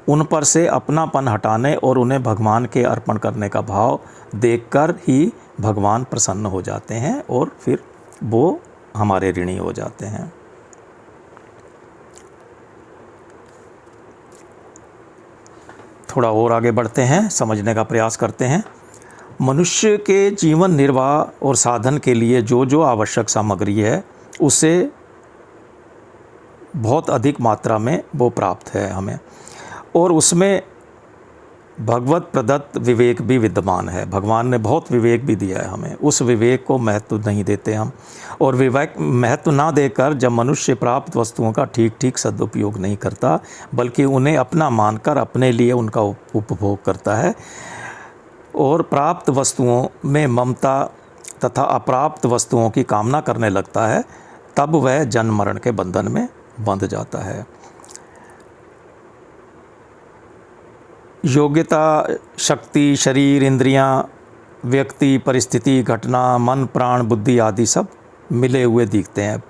उन पर से अपनापन हटाने और उन्हें भगवान के अर्पण करने का भाव देखकर ही भगवान प्रसन्न हो जाते हैं और फिर वो हमारे ऋणी हो जाते हैं। थोड़ा और आगे बढ़ते हैं, समझने का प्रयास करते हैं। मनुष्य के जीवन निर्वाह और साधन के लिए जो जो आवश्यक सामग्री है उसे बहुत अधिक मात्रा में वो प्राप्त है हमें, और उसमें भगवत प्रदत्त विवेक भी विद्यमान है। भगवान ने बहुत विवेक भी दिया है हमें, उस विवेक को महत्व नहीं देते हम। और विवेक महत्व ना देकर जब मनुष्य प्राप्त वस्तुओं का ठीक ठीक सदुपयोग नहीं करता बल्कि उन्हें अपना मानकर अपने लिए उनका उपभोग करता है और प्राप्त वस्तुओं में ममता तथा अप्राप्त वस्तुओं की कामना करने लगता है, तब वह जन्म मरण के बंधन में बंध जाता है। योग्यता, शक्ति, शरीर, इंद्रियां, व्यक्ति, परिस्थिति, घटना, मन, प्राण, बुद्धि आदि सब मिले हुए दिखते हैं।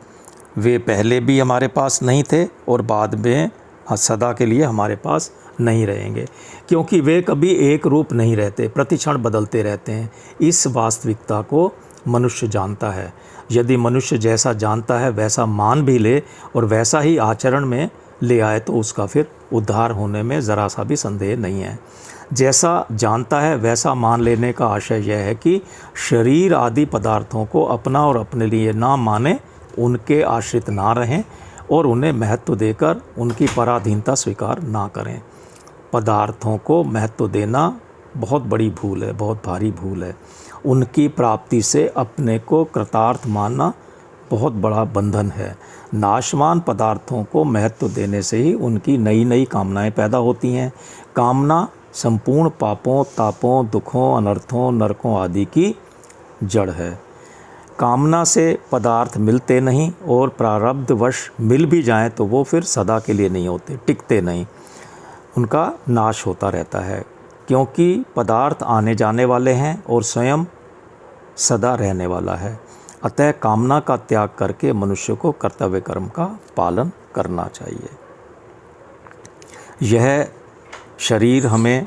वे पहले भी हमारे पास नहीं थे और बाद में सदा के लिए हमारे पास नहीं रहेंगे, क्योंकि वे कभी एक रूप नहीं रहते, प्रतिक्षण बदलते रहते हैं। इस वास्तविकता को मनुष्य जानता है। यदि मनुष्य जैसा जानता है वैसा मान भी ले और वैसा ही आचरण में ले आए तो उसका फिर उद्धार होने में ज़रा सा भी संदेह नहीं है। जैसा जानता है वैसा मान लेने का आशय यह है कि शरीर आदि पदार्थों को अपना और अपने लिए ना माने, उनके आश्रित ना रहें और उन्हें महत्व देकर उनकी पराधीनता स्वीकार ना करें। पदार्थों को महत्व देना बहुत बड़ी भूल है, बहुत भारी भूल है। उनकी प्राप्ति से अपने को कृतार्थ मानना बहुत बड़ा बंधन है। नाशवान पदार्थों को महत्व देने से ही उनकी नई नई कामनाएं पैदा होती हैं। कामना संपूर्ण पापों, तापों, दुखों, अनर्थों, नरकों आदि की जड़ है। कामना से पदार्थ मिलते नहीं और प्रारब्धवश मिल भी जाएं तो वो फिर सदा के लिए नहीं होते, टिकते नहीं, उनका नाश होता रहता है, क्योंकि पदार्थ आने जाने वाले हैं और स्वयं सदा रहने वाला है। अतः कामना का त्याग करके मनुष्य को कर्तव्य कर्म का पालन करना चाहिए। यह शरीर हमें,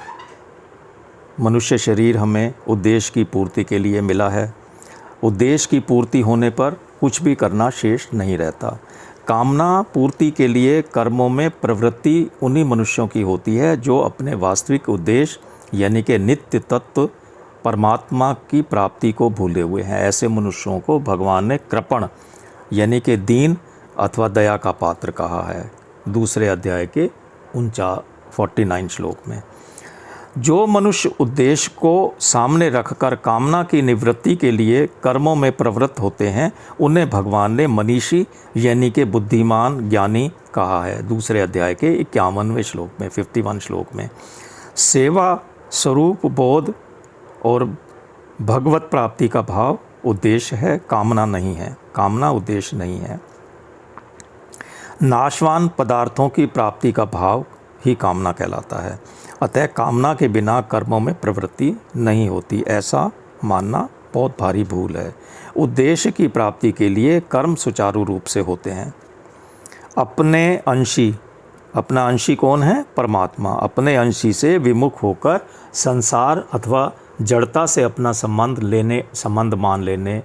मनुष्य शरीर हमें उद्देश्य की पूर्ति के लिए मिला है। उद्देश्य की पूर्ति होने पर कुछ भी करना शेष नहीं रहता। कामना पूर्ति के लिए कर्मों में प्रवृत्ति उन्हीं मनुष्यों की होती है जो अपने वास्तविक उद्देश्य यानी कि नित्य तत्व परमात्मा की प्राप्ति को भूले हुए हैं। ऐसे मनुष्यों को भगवान ने कृपण यानी कि दीन अथवा दया का पात्र कहा है, दूसरे अध्याय के 49 श्लोक में। जो मनुष्य उद्देश्य को सामने रखकर कामना की निवृत्ति के लिए कर्मों में प्रवृत्त होते हैं, उन्हें भगवान ने मनीषी यानी कि बुद्धिमान ज्ञानी कहा है, दूसरे अध्याय के 51वें श्लोक में, 51 श्लोक में। सेवा, स्वरूप बोध और भगवत प्राप्ति का भाव उद्देश्य है, कामना नहीं है। कामना उद्देश्य नहीं है। नाशवान पदार्थों की प्राप्ति का भाव ही कामना कहलाता है। अतः कामना के बिना कर्मों में प्रवृत्ति नहीं होती, ऐसा मानना बहुत भारी भूल है। उद्देश्य की प्राप्ति के लिए कर्म सुचारू रूप से होते हैं। अपने अंशी, अपना अंशी कौन है? परमात्मा। अपने अंशी से विमुख होकर संसार अथवा जड़ता से अपना संबंध मान लेने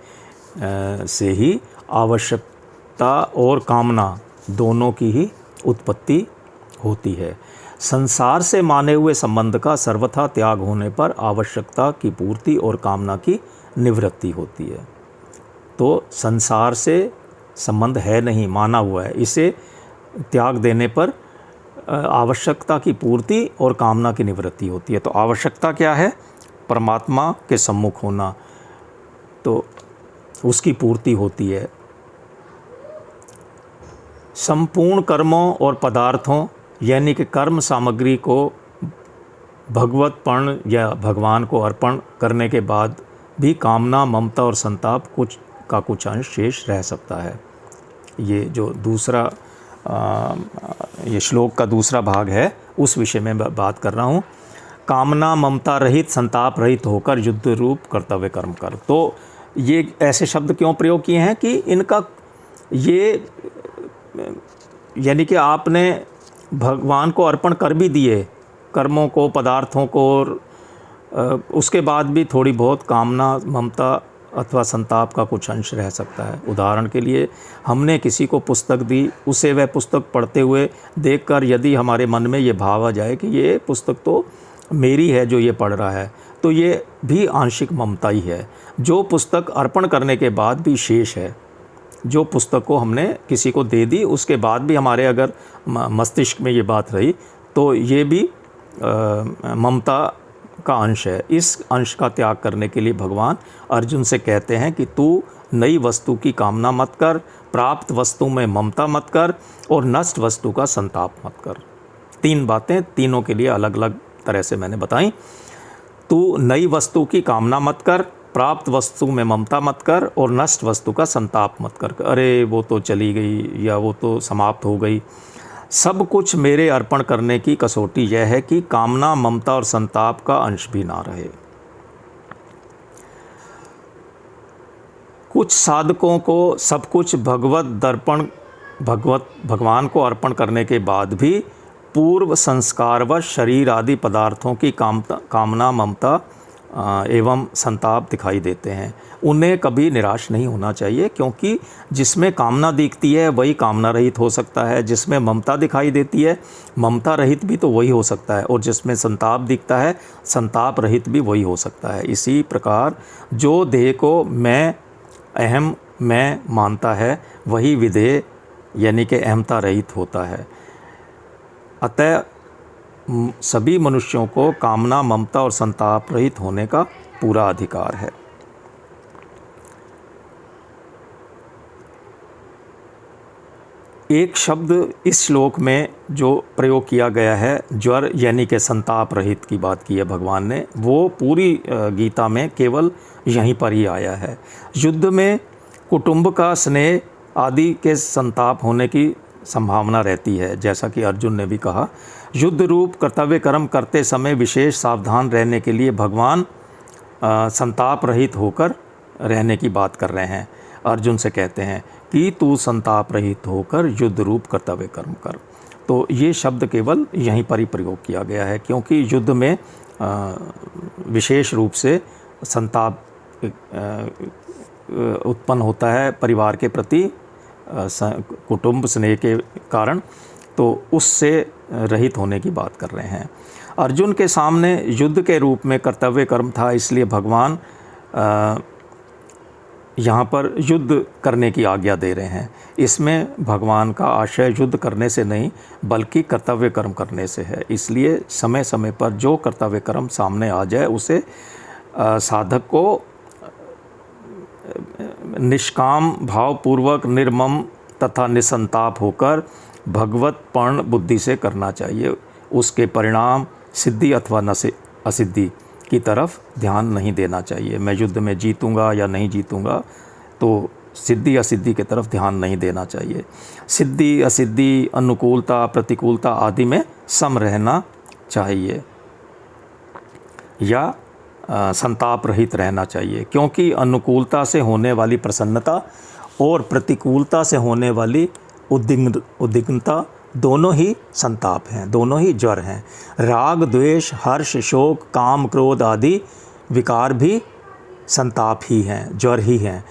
से ही आवश्यकता और कामना दोनों की ही उत्पत्ति होती है। संसार से माने हुए संबंध का सर्वथा त्याग होने पर आवश्यकता की पूर्ति और कामना की निवृत्ति होती है। तो संसार से संबंध है नहीं, माना हुआ है, इसे त्याग देने पर आवश्यकता की पूर्ति और कामना की निवृत्ति होती है। तो आवश्यकता क्या है? परमात्मा के सम्मुख होना, तो उसकी पूर्ति होती है। संपूर्ण कर्मों और पदार्थों यानी कि कर्म सामग्री को भगवतपण या भगवान को अर्पण करने के बाद भी कामना, ममता और संताप कुछ अंश शेष रह सकता है। ये जो दूसरा ये श्लोक का दूसरा भाग है उस विषय में बात कर रहा हूँ। कामना ममता रहित, संताप रहित होकर युद्ध रूप कर्तव्य कर्म कर। तो ये ऐसे शब्द क्यों प्रयोग किए हैं कि इनका ये यानी कि आपने भगवान को अर्पण कर भी दिए कर्मों को, पदार्थों को, और उसके बाद भी थोड़ी बहुत कामना, ममता अथवा संताप का कुछ अंश रह सकता है। उदाहरण के लिए हमने किसी को पुस्तक दी, उसे वह पुस्तक पढ़ते हुए देखकर यदि हमारे मन में ये भाव आ जाए कि ये पुस्तक तो मेरी है जो ये पढ़ रहा है, तो ये भी आंशिक ममता ही है। जो पुस्तक अर्पण करने के बाद भी शेष है, जो पुस्तक को हमने किसी को दे दी उसके बाद भी हमारे अगर मस्तिष्क में ये बात रही, तो ये भी ममता का अंश है। इस अंश का त्याग करने के लिए भगवान अर्जुन से कहते हैं कि तू नई वस्तु की कामना मत कर, प्राप्त वस्तु में ममता मत कर और नष्ट वस्तु का संताप मत कर। 3 बातें, तीनों के लिए अलग अलग तरह से मैंने बताई। तू नई वस्तु की कामना मत कर, प्राप्त वस्तु में ममता मत कर और नष्ट वस्तु का संताप मत कर। अरे वो तो चली गई या वो तो समाप्त हो गई। सब कुछ मेरे अर्पण करने की कसौटी यह है कि कामना, ममता और संताप का अंश भी ना रहे। कुछ साधकों को सब कुछ भगवान को अर्पण करने के बाद भी पूर्व संस्कारवश शरीर आदि पदार्थों की कामना, ममता एवं संताप दिखाई देते हैं। उन्हें कभी निराश नहीं होना चाहिए, क्योंकि जिसमें कामना दिखती है वही कामना रहित हो सकता है, जिसमें ममता दिखाई देती है ममता रहित भी तो वही हो सकता है, और जिसमें संताप दिखता है संताप रहित भी वही हो सकता है। इसी प्रकार जो देह को मैं, अहम, मैं मानता है वही विदेह यानी कि अहमता रहित होता है। अतः सभी मनुष्यों को कामना, ममता और संताप रहित होने का पूरा अधिकार है। एक शब्द इस श्लोक में जो प्रयोग किया गया है, ज्वर यानी कि संताप रहित की बात की है भगवान ने, वो पूरी गीता में केवल यहीं पर ही आया है। युद्ध में कुटुंब का स्नेह आदि के संताप होने की संभावना रहती है। जैसा कि अर्जुन ने भी कहा, युद्ध रूप कर्तव्य कर्म करते समय विशेष सावधान रहने के लिए भगवान संताप रहित होकर रहने की बात कर रहे हैं। अर्जुन से कहते हैं कि तू संताप रहित होकर युद्ध रूप कर्तव्य कर्म कर। तो ये शब्द केवल यहीं पर ही प्रयोग किया गया है, क्योंकि युद्ध में विशेष रूप से संताप उत्पन्न होता है परिवार के प्रति, कुटुंब स्नेह के कारण, तो उससे रहित होने की बात कर रहे हैं। अर्जुन के सामने युद्ध के रूप में कर्तव्य कर्म था, इसलिए भगवान यहाँ पर युद्ध करने की आज्ञा दे रहे हैं। इसमें भगवान का आशय युद्ध करने से नहीं बल्कि कर्तव्य कर्म करने से है। इसलिए समय समय पर जो कर्तव्य कर्म सामने आ जाए उसे साधक को निष्काम भावपूर्वक, निर्मम तथा निसंताप होकर भगवतपर्ण बुद्धि से करना चाहिए। उसके परिणाम सिद्धि अथवा असिद्धि की तरफ ध्यान नहीं देना चाहिए। मैं युद्ध में जीतूंगा या नहीं जीतूंगा, तो सिद्धि असिद्धि की तरफ ध्यान नहीं देना चाहिए। सिद्धि असिद्धि, अनुकूलता प्रतिकूलता आदि में सम रहना चाहिए या संताप रहित रहना चाहिए, क्योंकि अनुकूलता से होने वाली प्रसन्नता और प्रतिकूलता से होने वाली उद्विग्नता दोनों ही संताप हैं, दोनों ही ज्वर हैं। राग, द्वेष, हर्ष, शोक, काम, क्रोध आदि विकार भी संताप ही हैं, ज्वर ही हैं।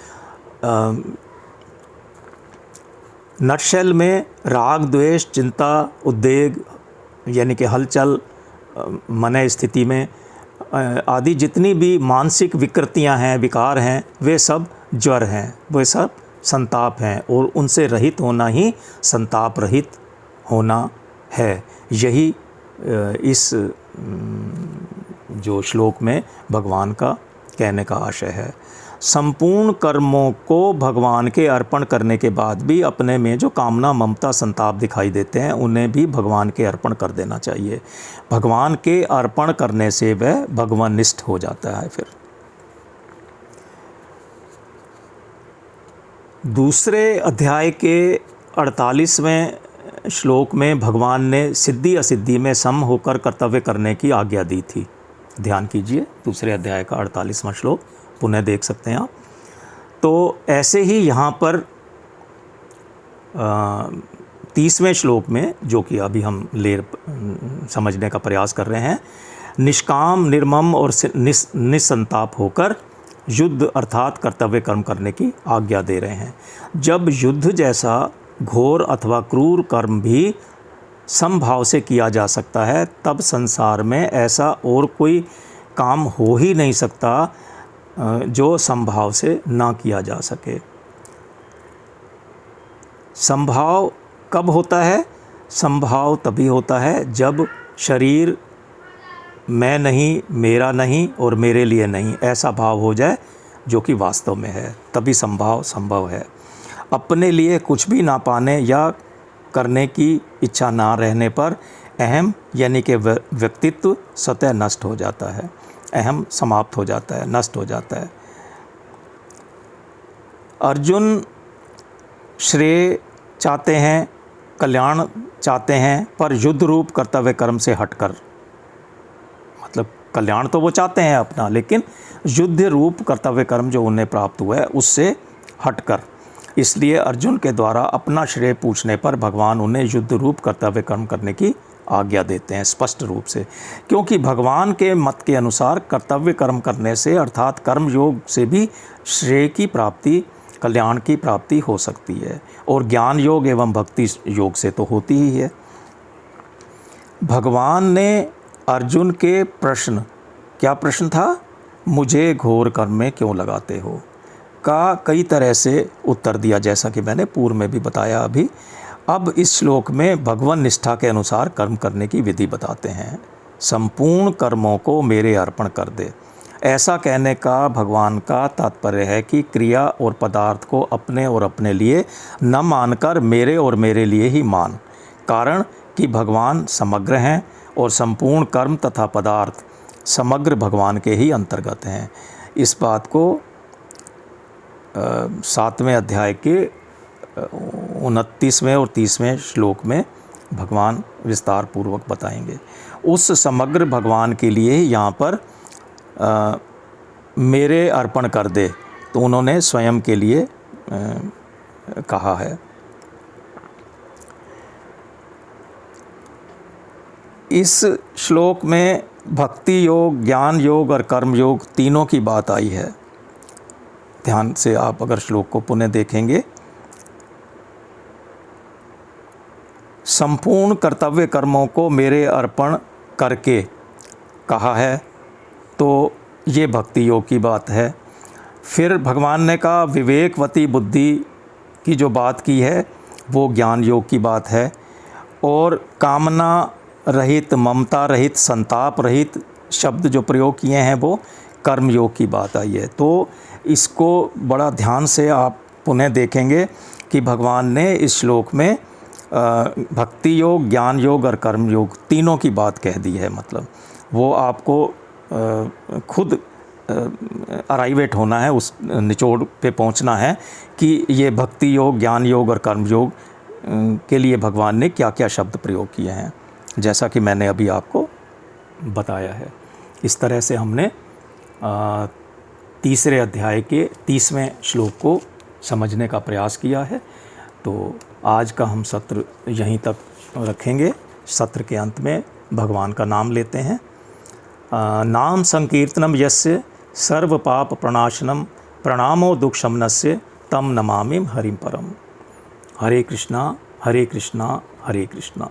नटशेल में राग, द्वेष, चिंता, उद्वेग यानी कि हलचल, मन स्थिति में आदि जितनी भी मानसिक विकृतियां हैं, विकार हैं, वे सब ज्वर हैं, वे सब संताप हैं, और उनसे रहित होना ही संताप रहित होना है। यही इस जो श्लोक में भगवान का कहने का आशय है। संपूर्ण कर्मों को भगवान के अर्पण करने के बाद भी अपने में जो कामना, ममता, संताप दिखाई देते हैं उन्हें भी भगवान के अर्पण कर देना चाहिए। भगवान के अर्पण करने से वह भगवाननिष्ठ हो जाता है। फिर दूसरे अध्याय के 48वें श्लोक में भगवान ने सिद्धि असिद्धि में सम होकर कर्तव्य करने की आज्ञा दी थी। ध्यान कीजिए, दूसरे अध्याय का 48वां श्लोक पुनः देख सकते हैं आप। तो ऐसे ही यहाँ पर 30वें श्लोक में, जो कि अभी हम समझने का प्रयास कर रहे हैं, निष्काम, निर्मम और निसंताप होकर युद्ध अर्थात कर्तव्य कर्म करने की आज्ञा दे रहे हैं। जब युद्ध जैसा घोर अथवा क्रूर कर्म भी समभाव से किया जा सकता है, तब संसार में ऐसा और कोई काम हो ही नहीं सकता जो समभाव से ना किया जा सके। समभाव कब होता है? समभाव तभी होता है जब शरीर मैं नहीं, मेरा नहीं और मेरे लिए नहीं, ऐसा भाव हो जाए जो कि वास्तव में है, तभी समभाव संभव है। अपने लिए कुछ भी ना पाने या करने की इच्छा ना रहने पर अहम यानी कि व्यक्तित्व स्वतः नष्ट हो जाता है। अहम समाप्त हो जाता है, नष्ट हो जाता है। अर्जुन श्रेय चाहते हैं, कल्याण चाहते हैं, पर युद्ध रूप कर्तव्य कर्म से हटकर, मतलब कल्याण तो वो चाहते हैं अपना, लेकिन युद्ध रूप कर्तव्य कर्म जो उन्हें प्राप्त हुआ है उससे हटकर। इसलिए अर्जुन के द्वारा अपना श्रेय पूछने पर भगवान उन्हें युद्ध रूप कर्तव्य कर्म करने की आज्ञा देते हैं स्पष्ट रूप से, क्योंकि भगवान के मत के अनुसार कर्तव्य कर्म करने से अर्थात कर्म योग से भी श्रेय की प्राप्ति, कल्याण की प्राप्ति हो सकती है, और ज्ञान योग एवं भक्ति योग से तो होती ही है। भगवान ने अर्जुन के प्रश्न, क्या प्रश्न था, मुझे घोर कर्म में क्यों लगाते हो, का कई तरह से उत्तर दिया, जैसा कि मैंने पूर्व में भी बताया अभी। अब इस श्लोक में भगवान निष्ठा के अनुसार कर्म करने की विधि बताते हैं। संपूर्ण कर्मों को मेरे अर्पण कर दे। ऐसा कहने का भगवान का तात्पर्य है कि क्रिया और पदार्थ को अपने और अपने लिए न मानकर मेरे और मेरे लिए ही मान, कारण कि भगवान समग्र हैं और संपूर्ण कर्म तथा पदार्थ समग्र भगवान के ही अंतर्गत हैं। इस बात को 7वें अध्याय के 29वें और 30वें श्लोक में भगवान विस्तार पूर्वक बताएंगे। उस समग्र भगवान के लिए ही यहाँ पर मेरे अर्पण कर दे, तो उन्होंने स्वयं के लिए कहा है। इस श्लोक में भक्ति योग, ज्ञान योग और कर्म योग तीनों की बात आई है। ध्यान से आप अगर श्लोक को पुनः देखेंगे, संपूर्ण कर्तव्य कर्मों को मेरे अर्पण करके कहा है, तो ये भक्ति योग की बात है। फिर भगवान ने कहा विवेकवती बुद्धि की जो बात की है वो ज्ञान योग की बात है, और कामना रहित, ममता रहित, संताप रहित शब्द जो प्रयोग किए हैं वो कर्म योग की बात आई है। तो इसको बड़ा ध्यान से आप पुनः देखेंगे कि भगवान ने इस श्लोक में भक्ति योग, ज्ञान योग और कर्म योग तीनों की बात कह दी है। मतलब वो आपको खुद अराइवेट होना है, उस निचोड़ पे पहुंचना है कि ये भक्ति योग, ज्ञान योग और कर्म योग के लिए भगवान ने क्या क्या शब्द प्रयोग किए हैं, जैसा कि मैंने अभी आपको बताया है। इस तरह से हमने तीसरे अध्याय के 30वें श्लोक को समझने का प्रयास किया है। तो आज का हम सत्र यहीं तक रखेंगे। सत्र के अंत में भगवान का नाम लेते हैं। नाम संकीर्तनम यस्य सर्व पाप प्रणाशनम प्रणामो दुख शमनस्य तम नमामि हरिम परम। हरे कृष्णा हरे कृष्णा हरे कृष्णा।